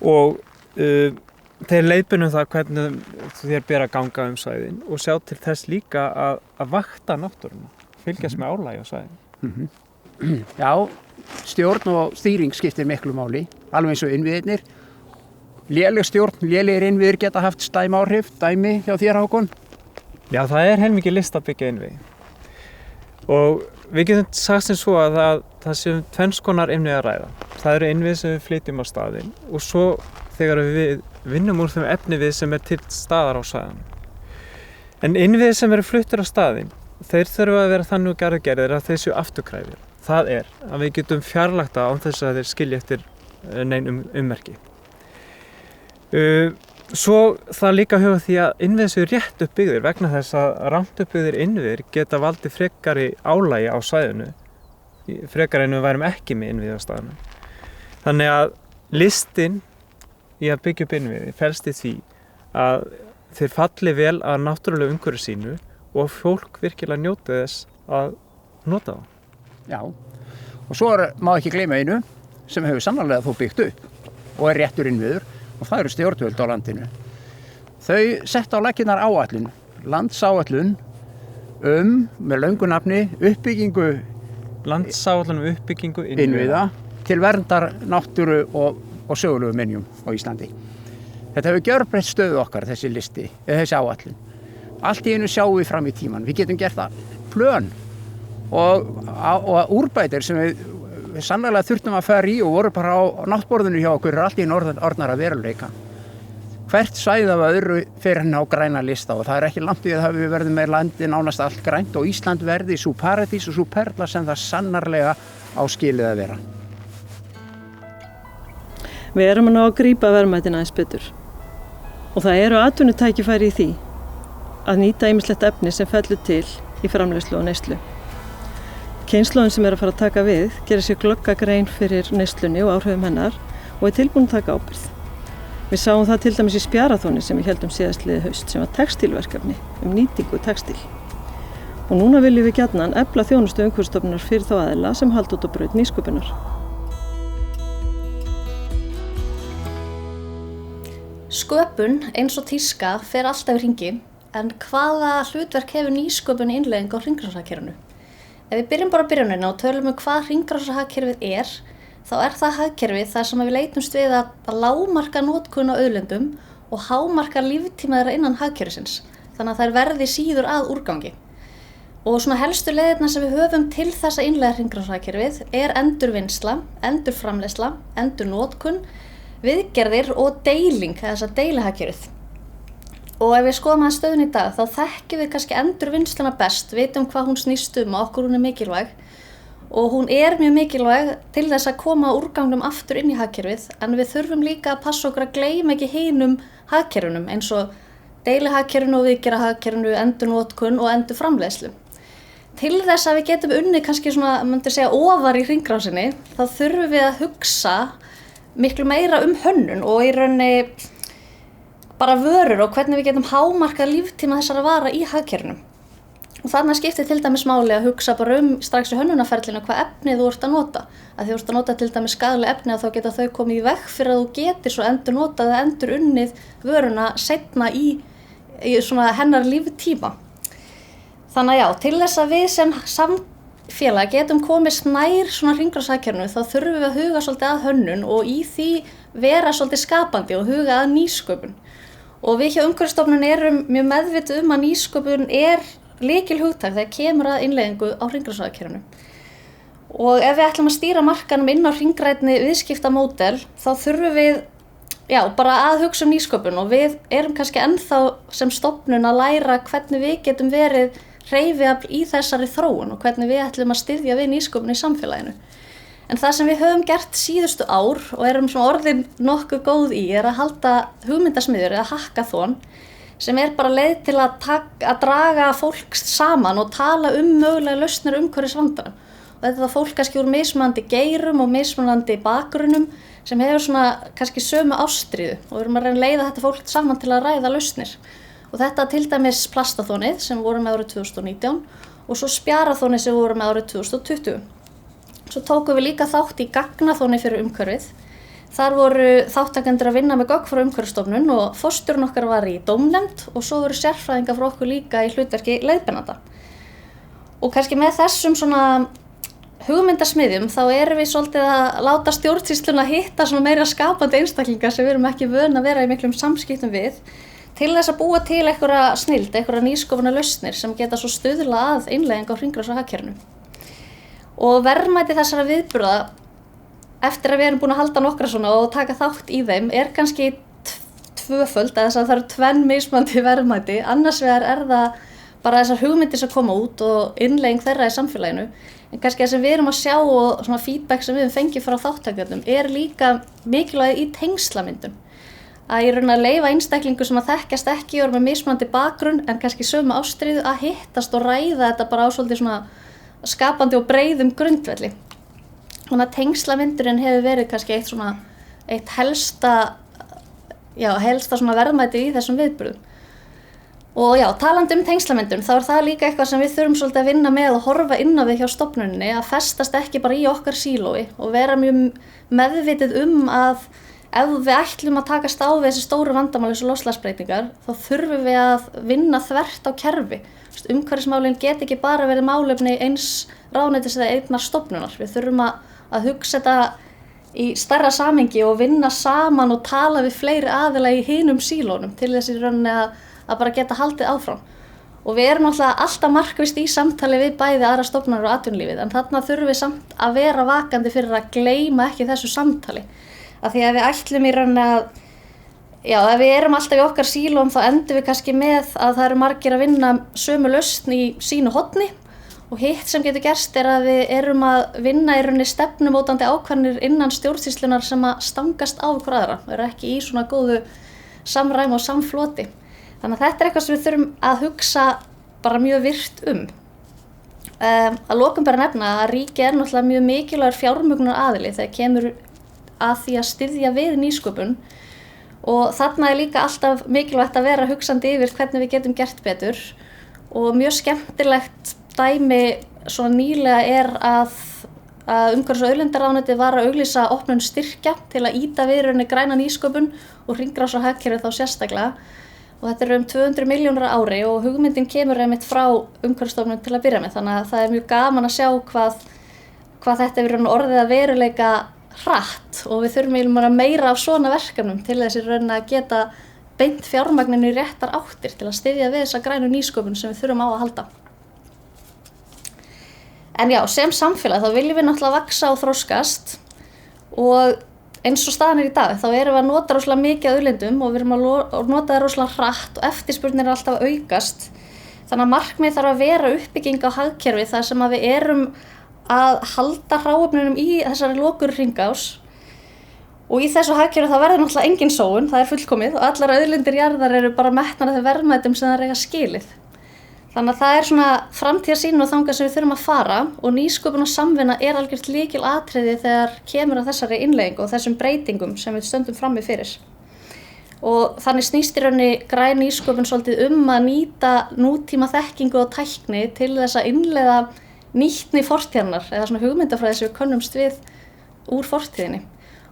Og þeir leiðbeinum það hvernig þér ber að ganga svæðin og sjá til þess líka að vakta náttúruna, fylgjast með álagi á svæðin. Já, stjórn og stýring skiptir miklu máli, alveg eins og innviðirnir. Léleg stjórn, lélegir innviðir geta haft áhrif, dæmi hjá þér Hákon? Já, það er heilmikið list að byggja innviði. Og við getum sagt sem svo að það séum tvenns konar innviði að ræða. Það eru innviði sem við flytjum á staðinn og svo þegar við vinnum úr þeim efnivið sem til staðar á svæðanum. En innviði sem eru fluttir á staðinn, þeir þurfa að vera þannig gerðir að þeir séu afturkræfir. Það er að við getum fjarlægt það án þess að þeir skilja eftir nein ummerki. Svo það líka huga því að innviðir séu rétt uppbyggðir vegna þess að rangt uppbyggðir innviðir geta valdið frekari álagi á svæðinu, frekari en við værum ekki með innviði á staðinu. Þannig að listin í að byggja upp innviði felst í því að þeir falli vel að náttúrulega umhverfi sínu og fólk virkilega njóti þess að nota það. Já, og svo má ekki gleyma einu sem hefur sannarlega þó byggt upp og er réttur innviður og það eru stjórnvöld á landinu. Þau sett á laggirnar áætlun, landsáætlun með löngu nafni uppbyggingu landsáætlun uppbyggingu innviða til verndar náttúru og sögulegu minjum á Íslandi. Þetta hefur gjörbreytt stöðu okkar, þessi listi, þessi áætlun. Allt í einu sjáum við fram í tíman. Við getum gert það plön og úrbætir sem við sannlega þurftum að fara í og voru bara á náttborðinu hjá okkur allt í einu orðnar að veruleika. Hvert svæði af öðru fer á græna lista og það er ekki langt í að við verðum með landi nánast allt grænt og Ísland verði sú paradís og sú perla sem það sannarlega á skilið að vera. Við erum að ná að grípa verðmætin aðeins betur og það eru atvinnutækifæri í því að nýta ýmislegt efni sem fellur til í framleiðslu og neyslu. Kynslóðin sem er að fara að taka við gerir sér glögga grein fyrir neyslunni og áhrifum hennar og er tilbúin að taka ábyrgð. Við sáum það til dæmis í Spjaraþoni sem við héldum síðastliðið haust sem var textílverkefni nýtingu textíl. Og núna viljum við gjarnan efla þjónustu Umhverfisstofnunar fyrir þá aðila sem halda út á braut nýsköpunar. Sköpun eins og tíska fer alltaf í hringi, en hvaða hlutverk hefur nýsköpun innleiðing á hringrásarhagkerfinu? Ef við byrjum bara á byrjunina og tölum hvað hringrásarhagkerfið er, þá er það hagkerfið þar sem við leitumst við að lágmarka notkun á auðlindum og hámarka líftíma þeirra innan hagkerfisins, þannig að þær verði síður að úrgangi. Og svona helstu leiðirnar sem við höfum til þess að innleiða hringrásarhagkerfið er endurvinnsla, endurframleiðsla, endurnotkun, viðgerðir og deiling, þess að deilihagkerfið. Og ef við skoðum að stöðun í dag, þá þekkjum við kannski endurvinnsluna best, vitum hvað hún snýst og okkur hún er mikilvæg. Og hún er mjög mikilvæg til þess að koma úrgangnum aftur inn í hagkerfið, en við þurfum líka að passa okkur að gleyma ekki hinum hagkerfunum, eins og deilihagkerfinu og viðgerðahagkerfinu, endurnotkun og endurframleiðslu. Til þess að við getum unnið kannski svona, myndi segja, ofar í hringrásinni, þá þurfum við að hugsa miklu meira hönnun og í rauninni bara vörur og hvernig við getum hámarkað líftíma þessara vara í hagkerfinum. Og þarna skiptir til dæmis máli að hugsa bara strax í hönnunarferlinu hvað efnið þú ert að nota. Að þú ert að nota til dæmis skaðleg efni að þá geta þau komið í veg fyrir að þú getur svo endur notað eða endur unnið vöruna seinna í svona hennar líftíma. Þannig að já, til þess að við sem félag getum komist nær svona hringrásarhagkerfinu þá þurfum við að huga svolítið að hönnun og í því vera svolítið skapandi og huga að nýsköpun. Og við hjá Umhverfisstofnun erum mjög meðvituð að nýsköpun lykilhugtak þegar kemur að innleiðingu á hringrásarhagkerfinu. Og ef við ætlum að stýra markanum inn á hringrænni viðskiptamódel þá þurfum við bara að hugsa nýsköpun og við erum kannski ennþá sem stofnun að læra hvernig við getum verið hreyfiafl í þessari þróun og hvernig við ætlum að styðja við nýsköpun í samfélaginu. En það sem við höfum gert síðustu ár og erum svona orðin nokkuð góð í að halda hugmyndasmiðjur eða hackathon sem bara leið til að draga fólk saman og tala mögulega lausnir umhverfisvandana. Og þetta er fólk kannski úr mismunandi geirum og mismunandi bakgrunnum sem hefur svona kannski sömu ástríðu og við erum að reyna að leiða þetta fólk saman til að ræða lausnir. Og þetta til dæmis plastathonið sem vorum með árið 2019 og svo spjarathonið sem vorum með árið 2020. Svo tókum við líka þátt í gagnathoni fyrir umhverfið. Þar voru þáttakendur að vinna með gögn frá Umhverfisstofnun og forstjórinn okkar var í dómnefnd og svo voru sérfræðingar frá okkur líka í hlutverki leiðbeinanda. Og kannski með þessum svona hugmyndasmiðjum þá erum við svolítið að láta stjórnsýsluna hitta svona meira skapandi einstaklingar sem við erum ekki vön að vera í miklum samskiptum við til þess að búa til einhverja snilld, einhverja nýsköpunar lausnir sem geta svo stuðla að innleiðingu á hringrásarhagkerfinu. Og verðmæti þessara viðburða eftir að við erum búin að halda nokkra svona og taka þátt í þeim kannski tvöföld eða þess að það eru tvenn mismunandi verðmæti. Annars vegar það bara þessar hugmyndir sem koma út og innleiðing þeirra í samfélaginu. En kannski það sem við erum að sjá og svona feedback sem við höfum fengið frá þáttakendum líka mikilvægt í tengslamyndun. Að í raun að leyfa einstaklingu sem að þekkjast ekki og eru með mismunandi bakgrunn en kannski sömu ástríðu að hittast og ræða þetta bara á svolítið svona skapandi og breiðum grundvelli. Þannig að tengslamyndurinn hefur verið kannski eitt helsta svona verðmæti í þessum viðburðum. Og talandi tengslamyndun, þá það líka eitthvað sem við þurfum svolítið að vinna með og horfa inn á við hjá stofnuninni að festast ekki bara í okkar sílói og vera mjög meðvitið að ef við ætlum að takast á við þessi stóru vandamáli eins og loftslagsbreytingar, þá þurfum við að vinna þvert á kerfi. Umhverfismálin get ekki bara verið málefni eins ráðuneytis eða einnar stofnunar. Við þurfum að hugsa þetta í stærra samhengi og vinna saman og tala við fleiri aðila í hinum sílónum til þess í rauninni að bara geta haldið áfram. Og við erum alltaf markvisst í samtali við bæði aðra stofnanir og atvinnulífið, en þarna þurfum við samt að vera vakandi fyrir að gleyma ekki þessu samtali. Af því að við ætlum í rauninni ef við erum alltaf í okkar sílóm þá endum við kannski með að það eru margir að vinna sömu lausn í sínu horni og hitt sem getur gerst að við erum að vinna í rauninni stefnumótandi ákvarðanir innan stjórnsýslunnar sem að stangast á ykkur aðra og eru ekki í svona góðu samræmi og samfloti. Þannig að þetta eitthvað sem við þurfum að hugsa bara mjög virt Að lokum bara nefna að ríkið náttúrulega mjög mikilvægur fjármögnunar aðili þegar kemur að því að styðja við nýsköpun og þarna líka alltaf mikilvægt að vera hugsandi yfir hvernig við getum gert betur og mjög skemmtilegt dæmi svona nýlega að Umhverfis- og auðlindaráðuneytið var að auglýsa opnun styrkja til að ýta við rauninni græna nýsköpun og hringrásarhagkerfið þá sérstaklega. Og þetta eru 200 milljónir á ári og hugmyndin kemur einmitt frá Umhverfisstofnun til að byrja með. Þannig að það er mjög gaman að sjá hvað þetta er orðið að veruleika hratt og við þurfum meira af svona verkefnum til þess að geta beint fjármagninu í réttar áttir til að styðja við þessa grænu nýsköpun sem við þurfum á að halda. En sem samfélag þá viljum við náttúrulega vaxa og þroskast og eins og staðan í dag, þá erum við að nota rosalega mikið af auðlindum og við erum að nota það rosalega hratt og eftirspurnir alltaf að aukast. Þannig að markmið þarf að vera uppbygging á hagkerfi þar sem að við erum að halda hráefnunum í þessari lokur hringás. Og í þessu hagkerfi þá verður náttúrulega engin sóun, það er fullkomið og allar auðlindir jarðar eru bara metnar af þeim verðmætum sem það eiga skilið. Þannig að það er svona framtíðarsýn og þangað sem við þurfum að fara og nýsköpun og samvinna er algjört lykilatriði þegar kemur að þessari innleiðingu og þessum breytingum sem við stöndum frammi fyrir. Og þannig snýst í rauninni græn nýsköpun svolítið að nýta nútíma þekkingu og tækni til þess að innleiða nýtni fortíðarinnar eða svona hugmyndafræði sem við könnumst við úr fortíðinni.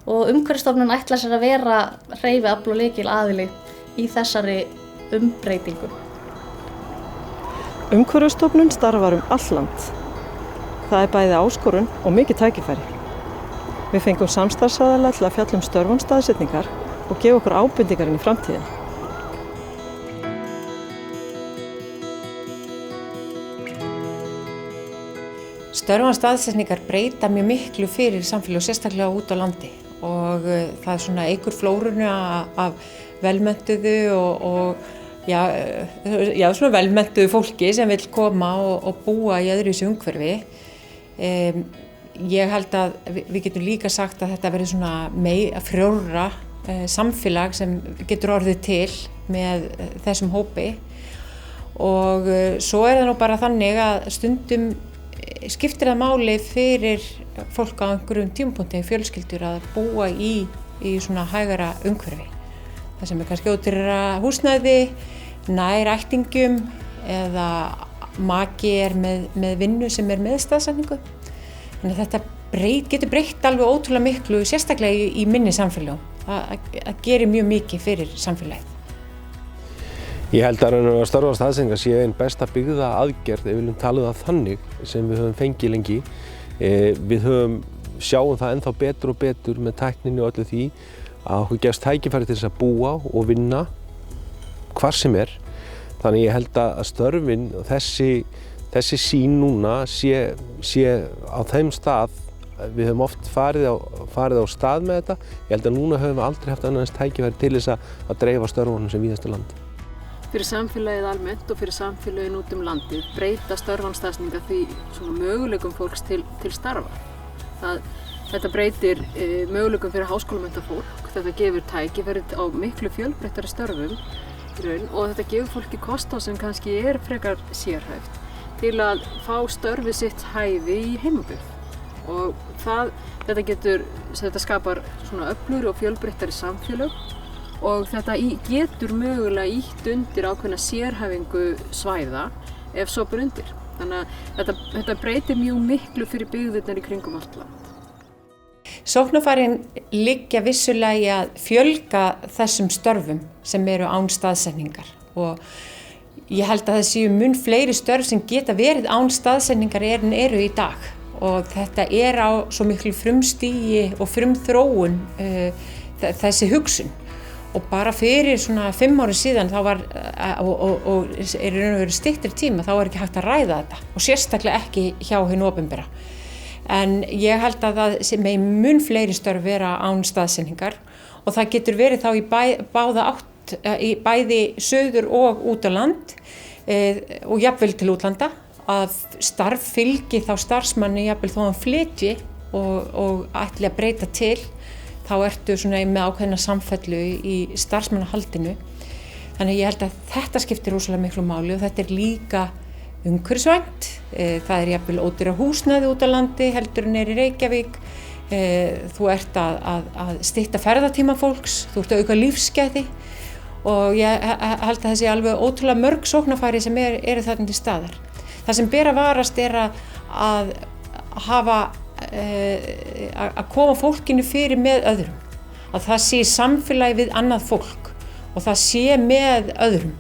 Og Umhverfisstofnun ætlar sér að vera hreyfiafl og lykilaðili í þessari umbreytingu. Umhverfisstofnun starfar all land. Það bæði áskorun og mikið tækifæri. Við fengum samstarfsaðila til að fjalla störf án staðsetningar og gefa okkur ábendingar inn í framtíðina. Störf án staðsetningar breyta mjög miklu fyrir samfélag og sérstaklega út á landi og það er svona eykur flórunu af velmenntuðu og svona velmenntuðu fólki sem vill koma og búa í öðruvísi umhverfi. Ég held að við getum líka sagt að þetta verður svona frjórra samfélag sem getur orðið til með þessum hópi og svo er það nú bara þannig að stundum skiptir það máli fyrir fólk á einhverjum tímapunkti fjölskyldur að búa í svona hægara umhverfi. Það sem er kannski ódýrara húsnæði, nær ættingjum eða maki með vinnu sem með staðsetningu. Þannig að þetta getur breytt alveg ótrúlega miklu, sérstaklega í minni samfélögum. Það gerir mjög mikið fyrir samfélagið. Ég held að störf án staðsetningar sé einn besta byggða aðgerð, ef við viljum tala það þannig, sem við höfum fengið lengi. Við sjáum það ennþá betur og betur með tækninni og öllu því að okkur gefst tækifæri til þess að búa og vinna hvar sem er. Þannig ég held að störfin og þessi sýn núna sé á þeim stað. Við höfum oft farið á stað með þetta. Ég held að núna höfum við aldrei haft annars tækifæri til þess að dreifa störfunum sem víðast land. Fyrir samfélagið almennt og fyrir samfélagin út landið breyta störf án staðsetningar því möguleikum fólks til starfa. Þetta breytir möguleikum fyrir háskólamenntað fólk, þetta gefur tækifæri á miklu fjölbreyttari störfum og þetta gefur fólki kost á sem kannski frekar sérhæft til að fá störfið sitt hæfi í heimabyggð. Og þetta skapar svona öflugri og fjölbreyttari samfélög og þetta getur mögulega ýtt undir ákveðna sérhæfingu svæða ef svo ber undir. Þannig að þetta breytir mjög miklu fyrir byggðirnar í kringum allt land. Sóknarfærin liggja vissulega í að fjölga þessum störfum sem eru án staðsetningar og ég held að það séu mun fleiri störf sem geta verið án staðsetningar en eru í dag og þetta á svo miklu frumstigi og frumþróun þessi hugsun. Og bara fyrir svona 5 ári síðan þá var, og í raun og veru styttri tíma, þá var ekki hægt að ræða þetta og sérstaklega ekki hjá hinu opinbera. En ég held að það sem mun fleiri störf vera án staðsetningar og það getur verið þá í báða átt, í bæði suður og út á land og jafnvel til útlanda að starf fylgi þá starfsmanni jafnvel þó hann flytji og ætli að breyta til. Þá ertu svona með ákveðna samfellu í starfsmannahaldinu. Þannig ég held að þetta skiptir rosalega miklu máli og þetta líka umhverfisvænt. Það jafnvel ódýra húsnæði út á landi heldur en í Reykjavík. Þú ert að stytta ferðatíma fólks, þú ert að auka lífsgæði og ég held að þessi alveg ótrúlega mörg sóknarfæri sem eru þarna til staðar. Það sem ber að varast að hafa að koma fólkinu fyrir með öðrum, að það sé samfélagi við annað fólk og það sé með öðrum,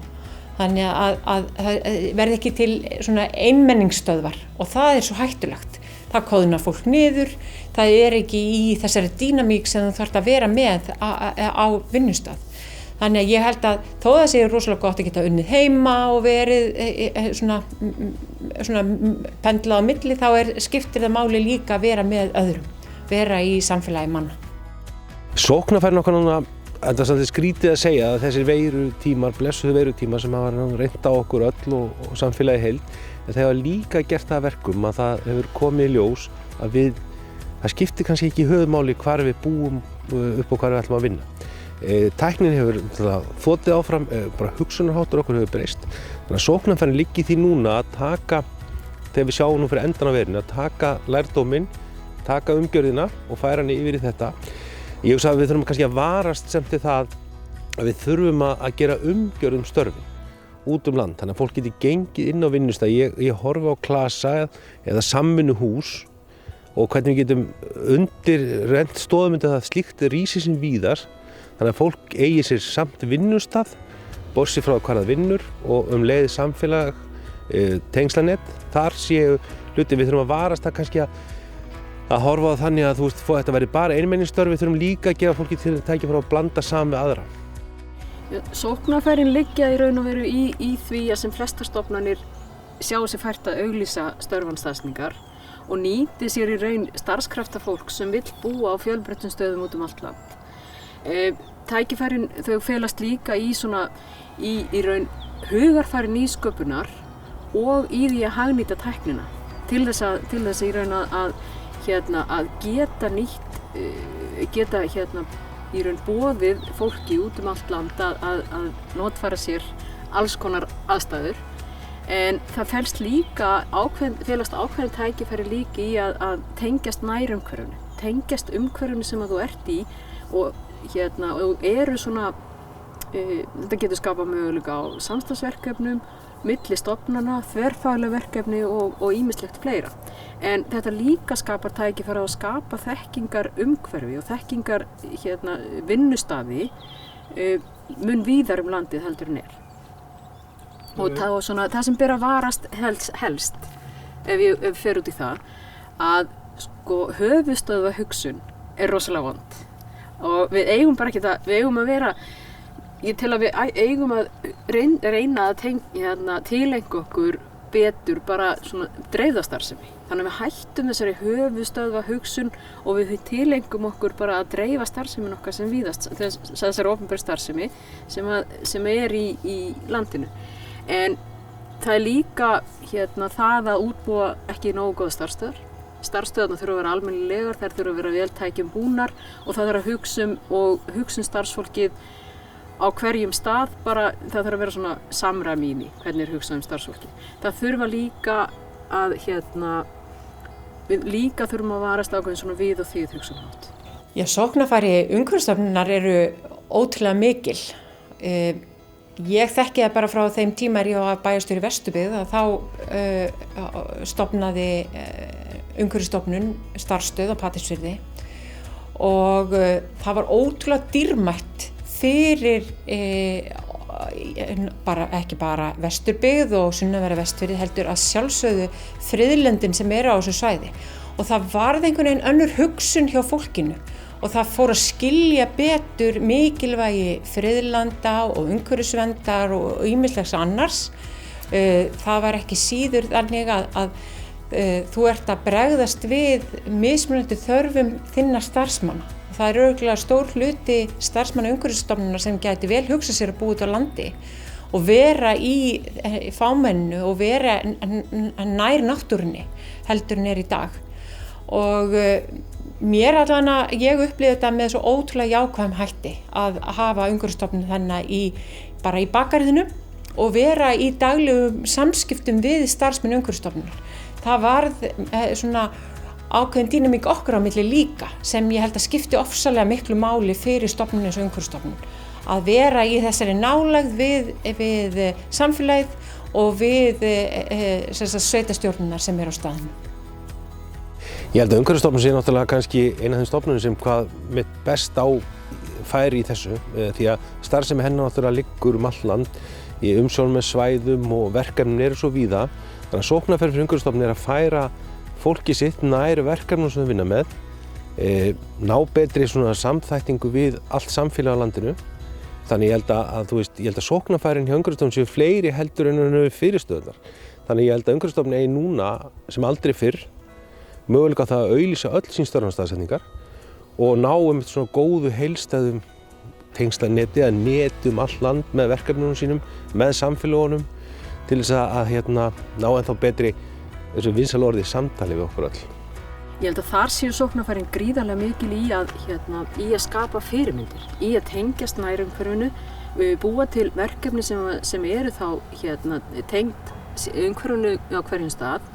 þannig að það verði ekki til svona einmenningsstöðvar og það svo hættulegt. Það kóðnar fólk niður, það ekki í þessari dýnamík sem þú þarft að vera með á vinnustað. Þannig að ég held að þó það sé rosalega gott að geta unnið heima og verið svona pendlað á milli, þá skiptir það máli líka að vera með öðrum, vera í samfélagi manna. Sóknarfærin okkar núna, þetta er svolítið skrítið að segja að þessir veirutímar, blessuðu veirutímar sem hafa reynt á okkur öll og samfélagi heild, en þeir hafa líka gert það verkum að það hefur komið í ljós að það skiptir kannski ekki höfuðmáli hvar við búum upp og hvar við ætlum að vinna. Tæknin hefur þotið áfram, bara hugsunarháttur okkur hefur breyst. Þannig að sóknarfærin liggi því núna að taka, þegar við sjáum nú fyrir endan á verinu, að taka lærdóminn, taka umgjörðina og færa hann yfir í þetta. Ég hugsa að við þurfum kannski að varast sem til það að við þurfum að gera umgjörð störfin út land. Þannig að fólk geti gengið inn á vinnustað. Ég horfi á klasa eða samvinnuhús og hvernig við getum undirrennt stoðum undir það slíkt rísi sem víðar. Þannig að fólk eigi sér samt vinnustað, bortsett frá hvar það vinnur og leið samfélag, tengslanett. Þar séu hluti. Við þurfum að varast það kannski að horfa á þannig að þetta verði bara einmenningsstörf, við þurfum líka að gefa fólki til tækifæri að blanda saman við aðra. Sóknarfærin liggja í raun og veru í því að sem flestar stofnanir sjá sér fært að auglýsa störfanstaðsningar og nýti sér í raun starfskrafta fólk sem vill búa á fjölbreyttum stöðum út um allt land. Tækifærin þau felast líka í raun hugarfæri nýsköpunar og í því að hagnýta tæknina til þess í raun að geta nýtt, í raun boðið fólki út um allt land að notfæra sér alls konar aðstæður. En það felst ákveðin tækifæri líka í að tengjast nærumhverfinu, tengjast umhverfinu sem að þú ert í og eru þetta getur skapað möguleika á samstarfsverkefnum, milli stofnana, þverfagleg verkefni og ýmislegt fleira. En þetta líka skapar tækifæri að skapa þekkingar umhverfi og þekkingar vinnustaði mun víðar um landið heldur en er. Og það sem ber að varast helst ef við fer út í það, að höfuðstöðva hugsun er rosalega vond. Og við eigum bara ekki við eigum að vera, ég tel að við eigum að reyna að tileinka okkur betur bara svona dreifðastarfsemi. Þannig að við hættum þessari höfuðstöðva hugsun og við tileinkum okkur bara að dreifa starfsemin okkar sem víðast, þessari opinberu starfsemi sem er í landinu. En það er líka það að útbúa ekki nógu góða starfsstöðvar. Starfsstöðvarnar þurfa að vera almennilegar, þær þurfa að vera vel tækjum búnar og það þarf að hugsa starfsfólkið á hverjum stað, það þarf að vera svona samræmi í því hvernig er hugsað starfsfólkið. Það þurfa líka að við líka þurfum að varast ákveðin svona við og þið hugsunarhátt. Já, sóknarfæri umhverfisstofnunar eru ótrúlega mikil. Ég þekki það bara frá þeim tíma ég var bæjarstjóri í Vesturbyggð að þá stofnaði umhverfisstofnun starfsstöð á Patreksfirði og það var ótrúlega dýrmætt fyrir ekki bara Vesturbyggð og sunnanverða Vestfirði heldur að sjálfsögðu friðlöndin sem eru á þessu svæði og það varð einhvern veginn önnur hugsun hjá fólkinu og það fór að skilja betur mikilvægi friðlanda og umhverfisverndar og ýmislegs annars. Það var ekki síður þannig að þú ert að bregðast við mismunandi þörfum þinna starfsmanna. Það er örugglega stór hluti starfsmanna umhverfisstofnunar sem gæti vel hugsað sér að búa út á landi og vera í fámennu og vera nær náttúrunni heldur en er í dag. Og mér allavega, ég upplifði þetta með svo ótrúlega jákvæðum hætti að hafa umhverfisstofnun þannig bara í bakgarðinum og vera í daglegum samskiptum við starfsmenn umhverfisstofnunar. Það varð svona ákveðin dýnamík okkar á milli líka sem ég held að skipti ofsalega miklu máli fyrir stofnun eins og umhverfisstofnun. Að vera í þessari nálægð við samfélagið og við sveitastjórnunar sem er á staðnum. Ég held að umhverfisstofnun sé náttúrulega kannski eina af þeim stofnunum sem hvað mitt best á færi í þessu því að starfsemi hennar náttúrulega liggur um allt land í umsjón með svæðum og verkefnin eru svo víða. Þannig að sóknarfæri fyrir umhverfisstofnun er að færa fólki sitt nær verkefnum sem við vinna með, ná betri svona samþættingu við allt samfélag á landinu. Þannig ég held að sóknarfærin hjá umhverfisstofnun séu fleiri heldur en fyrirstöðurnar. Þannig ég held að umhverfisstofnun eigi núna sem aldrei fyrr möguleika á það að auglýsa öll sín störfanstaðsetningar og ná svona góðu heildstæðum tengslanetti eða neti all land með verkefnunum sínum, með samfélagunum til þess að ná ennþá betri þessu vinsæla orði samtali við okkur öll. Ég held að þar séu sóknarfærin gríðarlega mikil í að skapa fyrirmyndir, í að tengjast nærumhverfinu, búa til verkefni sem eru þá tengt umhverfinu á hverjum stað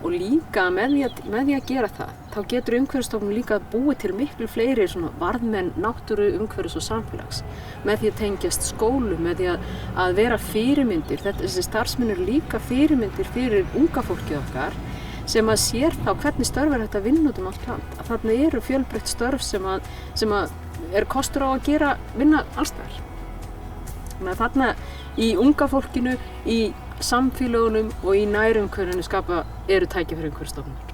og líka með því að gera það, þá getur umhverfisstofnun líka búið til miklu fleiri varðmenn náttúru, umhverfis og samfélags með því að tengjast skólu, með því að vera fyrirmyndir. Þessi starfsmenn eru líka fyrirmyndir fyrir unga fólkið okkar sem að sér þá hvernig störf er þetta að vinna út um allt land. Að þarna eru fjölbreytt störf sem að er kostur á að vinna alls staðar. Þannig að þarna í unga fólkinu, í samfélögunum og í nærumhverfinu eru tækifæri Umhverfisstofnunar.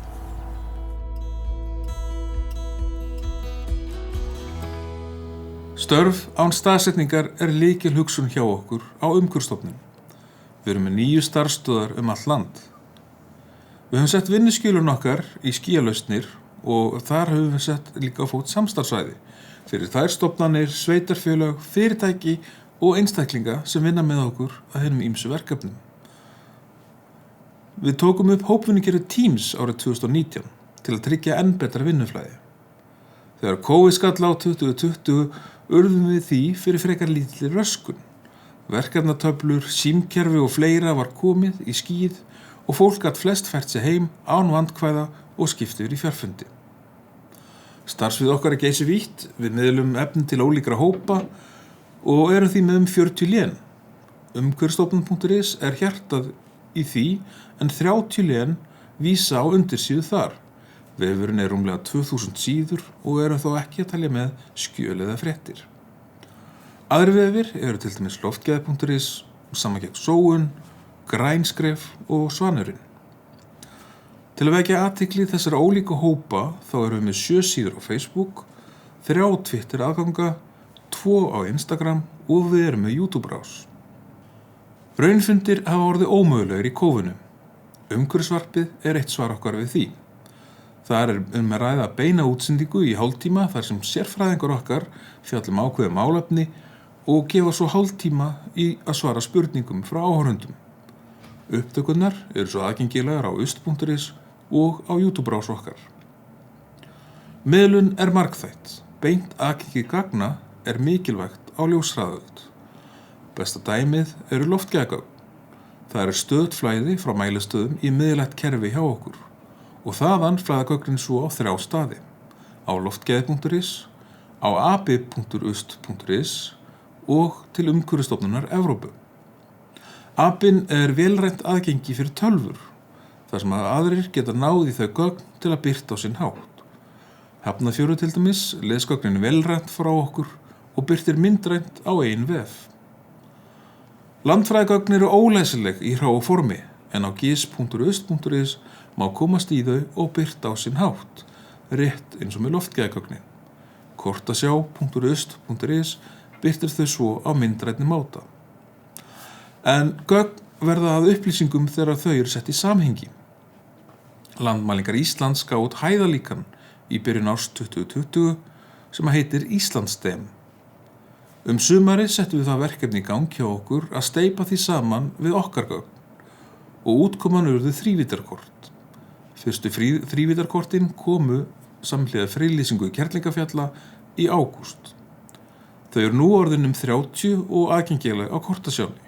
Störf án staðsetningar lykilhugsun hjá okkur á Umhverfisstofnun. Við erum með 9 starfsstöðvar allt land. Við höfum sett vinnuskjölun okkar í skýjalausnir og þar höfum við sett líka á fót samstarfssvæði fyrir þær stofnanir, sveitarfélög, fyrirtæki og einstaklinga sem vinna með okkur að hinum ýmsu verkefnum. Við tókum upp hópvinnukerfi Teams árið 2019 til að tryggja enn betra vinnuflæði. Þegar COVID skall á 2020 urðum við því fyrir frekar lítilli röskun. Verkefnatöflur, símkerfi og fleira var komið í skýið og fólk gat flest fært sig heim án vandkvæða og skipti yfir í fjarfundi. Starfsvið okkar geysivítt, við miðlum efni til ólíkra hópa og erum því með 40 lén. Umhverfisstofnun.is hjartað í því en 30 lén vísa á undirsíðu þar. Vefurinn rúmlega 2000 síður og erum þó ekki að telja með skjöl eða fréttir. Aðrir vefir eru til dæmis loftgæði.is, Saman gegn sóun, Grænskref og Svanurinn. Til að vekja athygli þessara ólíku hópa þá erum við með 7 síður á Facebook, 3 Twitter aðganga, 2 á Instagram og við erum með YouTube-rás. Raunfundir hafa orðið ómögulegir í kófunum. Umhverfisvarpið eitt svar okkar við því. Það að ræða beina útsendingu í hálftíma þar sem sérfræðingur okkar fjallum ákveðið málefni og gefa svo hálftíma í að svara spurningum frá áhorfendum. Upptökurnar eru svo aðgengilegar á ust.is og á YouTube-rás okkar. Miðlun margþætt. Beint aðgengi gagna mikilvægt á ljóshraðaöld. Besta dæmið eru loftgæðagögn. Það stöðugt flæði frá mælistöðum í miðlægt kerfi hjá okkur og þaðan flæða gögnin svo á 3 staði. Á loftgæði.is, á abi.ust.is og til Umhverfisstofnunar Evrópu. Abin vélrænt aðgengi fyrir tölvur, þar sem aðrir geta náð í þau gögn til að birta á sinn hátt. Hafnarfjörður til dæmis les gögnin vélrænt frá okkur og birtir myndrænt á eigin vef. Landfræðigögn eru ólæsileg í hráu formi, en á gis.ust.is má komast í þau og birta á sinn hátt, rétt eins og með loftgæðagögnin. Kortasjá.ust.is birtir þau svo á myndrænni máta. En gögn verða að upplýsingum þegar þau sett í samhengi. Landmælingar Íslands gaf út hæðalíkan í byrjun árs 2020 sem heitir Íslandsdem. Sumarið settum við það verkefni í gang hjá okkur að steypa því saman við okkar gögn og útkoman urðu þrívíddarkort. Fyrstu þrívíddarkortin komu samhliða friðlýsingu Kerlingafjalla í ágúst. Þau nú orðin 30 og aðgengileg á kortasjánni.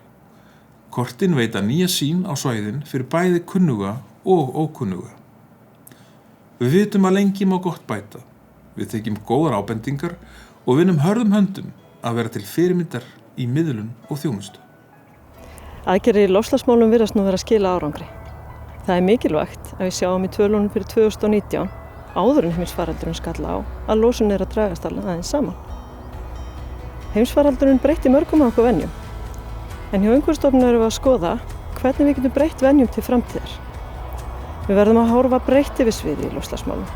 Kortin veita nýja sýn á svæðin fyrir bæði kunnuga og ókunnuga. Við vitum að lengi má gott bæta. Við þykjum góðar ábendingar og vinnum hörðum höndum að vera til fyrirmyndar í miðlun og þjónustu. Aðgerðir í loftslagsmálum virðast nú vera að skila árangri. Það mikilvægt að við sjáum í tölunum fyrir 2019, áður en heimsfaraldurinn skall á, að losun að dragast aðeins saman. Heimsfaraldurinn breytti mörgum af okkur venjum. En hjá Umhverfisstofnun erum við að skoða hvernig við getum breytt venjum til framtíðar. Við verðum að horfa breytt yfir sviði í loftslagsmálum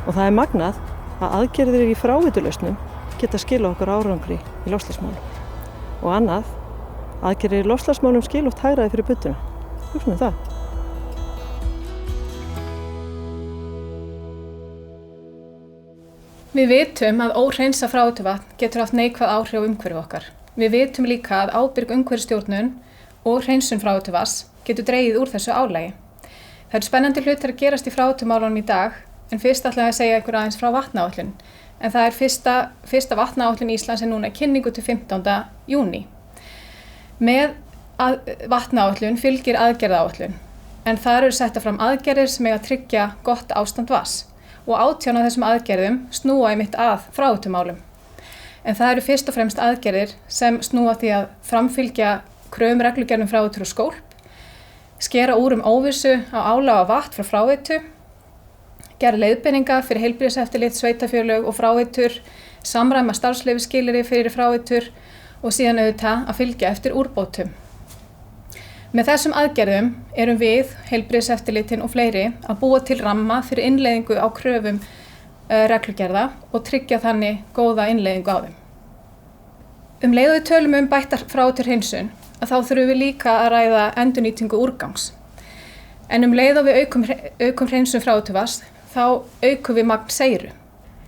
og það magnað að aðgerðir í frávitulausnum geta skila okkur árangri í loftslagsmálum. Og annað, aðgerðir í loftslagsmálum skila oft hagræði fyrir budduna. Hugsum við það. Við vitum að óhreinsa fráveituvatn getur haft neikvæð áhrif á umhverfi okkar. Við vitum líka að ábyrg umhverfisstjórnun og hreinsun fráveituvatns getur dregið úr þessu álagi. Það eru spennandi hlutir að gerast í fráveitumálunum í dag, en fyrst ætla ég að segja ykkur aðeins frá vatnaáætlun. En það fyrsta vatnaáætlun Íslands núna kynningu til 15. júní. Með vatnaáætlun fylgir aðgerðaáætlun, en þar eru settar fram aðgerðir sem eiga að tryggja gott ástand vatns og 18 af þessum aðgerðum snúa einmitt að fráveitumálum. En það eru fyrst og fremst aðgerðir sem snúa því að framfylgja kröfum reglugerðum fráveitur og skólp, skera úr óvissu á álag á vatn frá fráveitu, gera leiðbeininga fyrir heilbrigðiseftirlit, sveitarfélög og fráveitur, samræma starfsleyfisskilyrði fyrir fráveitur og síðan auðvitað að fylgja eftir úrbótum. Með þessum aðgerðum erum við, heilbrigðiseftirlitin og fleiri að búa til ramma fyrir innleiðingu á kröfum reglugerða og tryggja þannig góða innleiðingu á þeim. Leið og við tölum bætta fráveituhreinsun að þá þurfum við líka að ræða endurnýtingu úrgangs. En leið og við aukum hreinsun fráveituvatns þá aukum við magn seyru.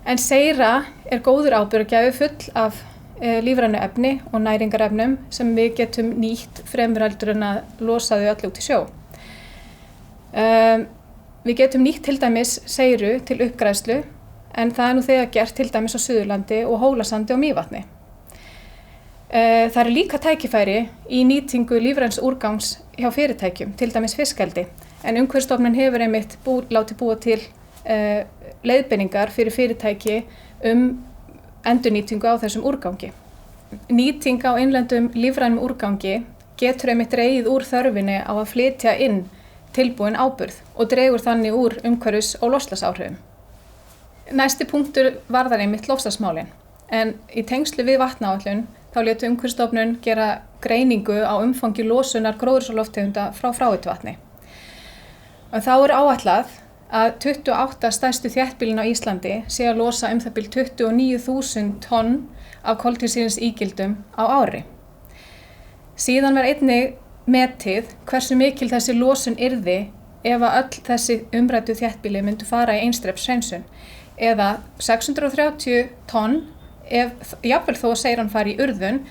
En seyra góður áburðargjafi full af lífrænu efni og næringarefnum sem við getum nýtt fremur heldur en að losa þau öll út í sjó. Við getum nýtt til dæmis seyru til uppgræðslu en það nú þegar gert til dæmis á Suðurlandi og Hólasandi og Mývatni. Það líka tækifæri í nýtingu lífræns úrgangs hjá fyrirtækjum, til dæmis fiskeldi, en Umhverfisstofnun hefur einmitt látið búa til leiðbeiningar fyrir fyrirtæki endurnýtingu á þessum úrgangi. Nýting á innlendum lífrænum úrgangi getur einmitt dregið úr þörfinni á að flytja inn tilbúin áburð og dregur þannig úr umhverfis- og loftslagsáhrifum. Næsti punktur varðar einmitt loftslagsmálin, en í tengslu við vatnaáætlun þá létu Umhverfisstofnun gera greiningu á umfangi losunar gróðurhúsalofttegunda frá fráveituvatni. Þá áætlað að 28 stærstu þéttbýlin á Íslandi sé að losa það bil 29.000 tonn af koltvísýringsígildum á ári. Síðan var einnig metið hversu mikil þessi losun yrði ef að öll þessi umræddu þéttbýli myndu fara í einstreps-hreinsun eða 630 tonn jafnvel þó að seyran fari í urðun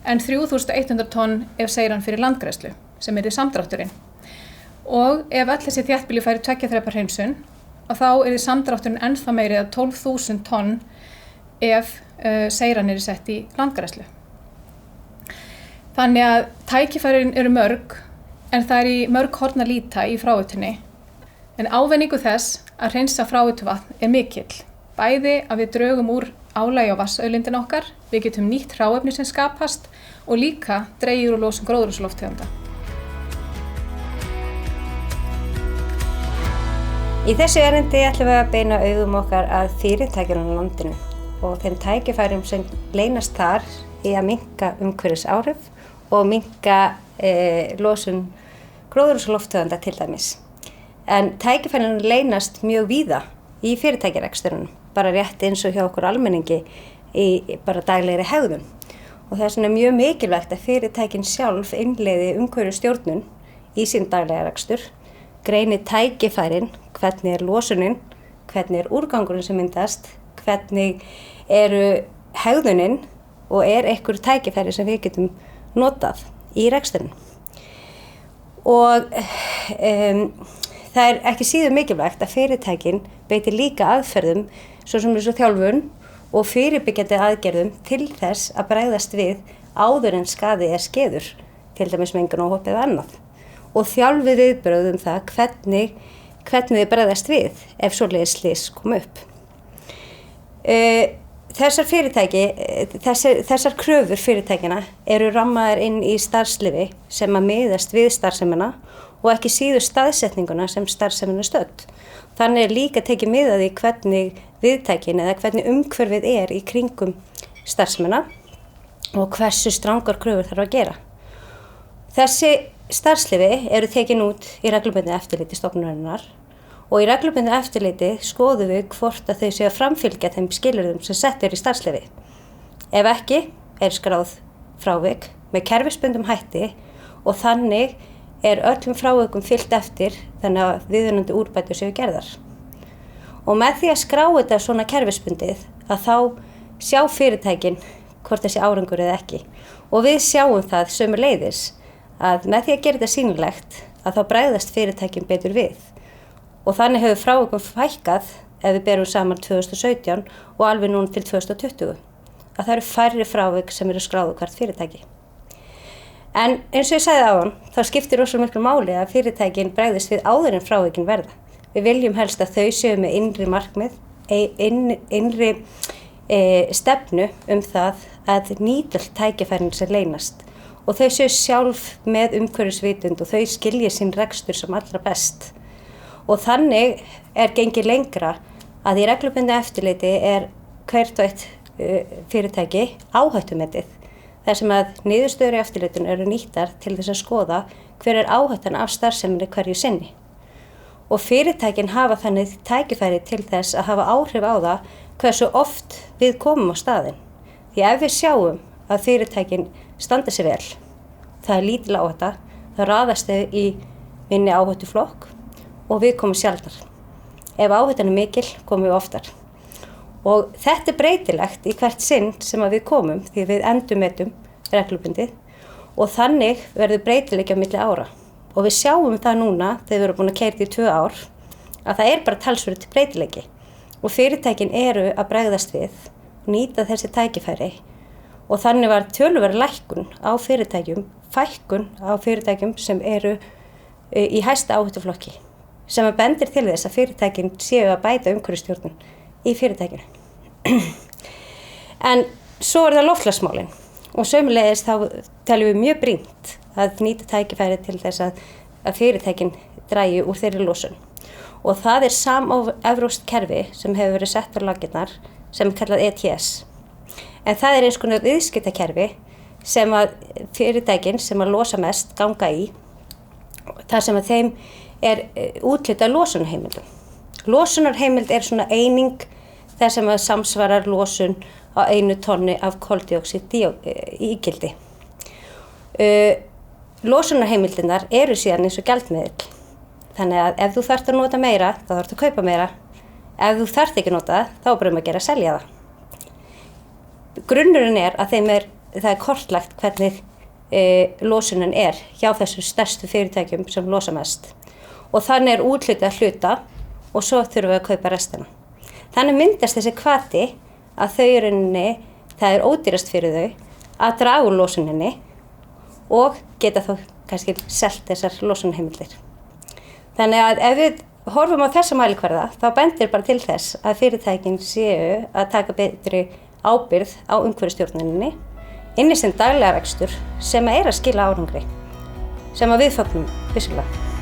en 3.100 tonn ef seyran fyrir landgræðslu sem yrði samdrátturinn. Og ef öll þessi þéttbýli færi 2 þrepa hreinsun, þá yrði samdrátturinn ennþá meiri eða 12.000 tonn ef seyran yrði sett í landgræðslu. Þannig að tækifærin eru mörg, en það í mörg horn að líta í fráveitunni. En ávinningu þess að hreinsa fráveituvatn mikill. Bæði að við drögum úr álagi á vatnsauðlindin okkar, við getum nýtt hráefni sem skapast og líka dregið úr losun gróðurhúsalofttegunda. Í þessu erindi ætlum við að beina augum okkar að fyrirtækjunum á landinu og þeim tækifærum sem leynast þar í að minnka umhverfisáhrif og minnka losun gróðurhúsalofttegunda til dæmis. En tækifærin leynast mjög víða í fyrirtækjareksturunum, bara rétt eins og hjá okkur almenningi í bara daglegri hegðun. Og það er mjög mikilvægt að fyrirtækin sjálf innleiði umhverfisstjórnun í sín daglega rekstur, greini tækifærin, hvernig losunin, hvernig úrgangurinn sem myndast, hvernig hegðunin og einhver tækifæri sem við getum notað í reksturinn. Og það ekki síður mikilvægt að fyrirtækin beiti líka aðferðum svo sem þjálfun og fyrirbyggjandi aðgerðum til þess að bregðast við áður en skaði skeður, til dæmis mengunarhóp eða annað. Og þjálfi viðbrögð það hvernig við bregðast við ef svoleiðis slys kom upp. Þessar kröfur fyrirtækjana eru rammaðar inn í starfsleyfi sem að miðast við starfsemina og ekki síður staðsetninguna sem starfsemin stödd. Þannig líka tekið mið af því hvernig viðtækin eða hvernig umhverfið í kringum starfsemina og hversu strangar kröfur þarf að gera. Þessi starfsleyfi eru tekin út í reglubundnu eftirliti stofnunarinnar og í reglubundnu eftirliti skoðum við hvort að þau séu að framfylgja þeim skilyrðum sem sett í starfsleyfi. Ef ekki skráð frávik með kerfisbundum hætti og þannig öllum frávikum fylgt eftir þannig að viðunandi úrbætur séu gerðar. Og með því að skrá þetta svona kerfisbundið að þá sjá fyrirtækin hvort þessi árangur eða ekki. Og við sjáum það sömuleiðis að með því að gera þetta sýnilegt að þá bregðast fyrirtækin betur við. Og þannig hefur frávikum fækkað ef við berum saman 2017 og alveg núna til 2020. Að það eru færri frávik sem eru skráðu hvert fyrirtæki. En eins og ég sagði áðan, þá skiptir rosa miklu máli að fyrirtækin bregðist við áður en frávikin verða. Við viljum helst að þau séu með innri markmið, innri stefnu það að nýta tækifærin sem leynast. Og þau séu sjálf með umhverfisvitund og þau skilji sín rekstur sem allra best. Og þannig gengið lengra að í reglubundnu eftirliti hvert og eitt fyrirtæki áhættumetið. þar sem að niðurstöður í eftirlitun eru nýttar til þess að skoða hver áhættan af starfseminni hverju sinni. Og fyrirtækin hafa þannig tækifæri til þess að hafa áhrif á það hversu oft við komum á staðinn. Því ef við sjáum að fyrirtækin standa sig vel, það er lítil áhætta, þá raðast þau í minni áhættuflokk og við komum sjaldnar. Ef áhættan er mikil, komum við oftar. Og þetta er breytilegt í hvert sinn sem að við komum því við endurmetum reglubundið og þannig verður breytileiki á milli ára. Og við sjáum það núna þegar við erum búin að keyra í 2 ár að það er bara talsverður breytileiki og fyrirtækin eru að bregðast við, nýta þessi tækifæri og þannig var töluverð lækkun á fyrirtækjum, fækkun á fyrirtækjum sem eru í hæsta áhættuflokki sem að bendir til þess að fyrirtækin séu að bæta umhverfisstjórnun í fyrirtækinu. En svo er það loftslagsmálin og sömuleiðis þá teljum við mjög brýnt að nýta tækifæri til þess að fyrirtækin dragi úr þeirri losun. Og það er samevrópskt kerfi sem hefur verið sett á laggirnar sem er kallað ETS. En það er eins konar viðskiptakerfi sem að fyrirtækin sem að losa mest ganga í, þar sem að þeim er úthlutað losunarheimildum. Losunarheimild er svona eining þar sem að samsvarar losun á 1 tonni af koldíoxíð ígildi. Losunarheimildirnar eru síðan eins og gjaldmiðill. Þannig að ef þú þarft að nota meira, þá þarft að kaupa meira. Ef þú þarft ekki að nota það, þá er bara að gera að selja það. Grunnurinn er að það er kortlagt hvernig losunin er hjá þessu stærstu fyrirtækjum sem losa mest. Og þannig er úthlutað hluta og svo þurfum við að kaupa restina. Þannig myndast þessi hvati að þau í rauninni, það er ódýrast fyrir þau að draga úr losuninni og geta þá kannski selt þessar losunarheimildir. Þannig að ef við horfum á þessa mælikvarða þá bendir bara til þess að fyrirtækin séu að taka betri ábyrgð á umhverfisstjórnuninni inn í sinn daglega rekstur sem er að skila árangri sem að við fögnum vissulega.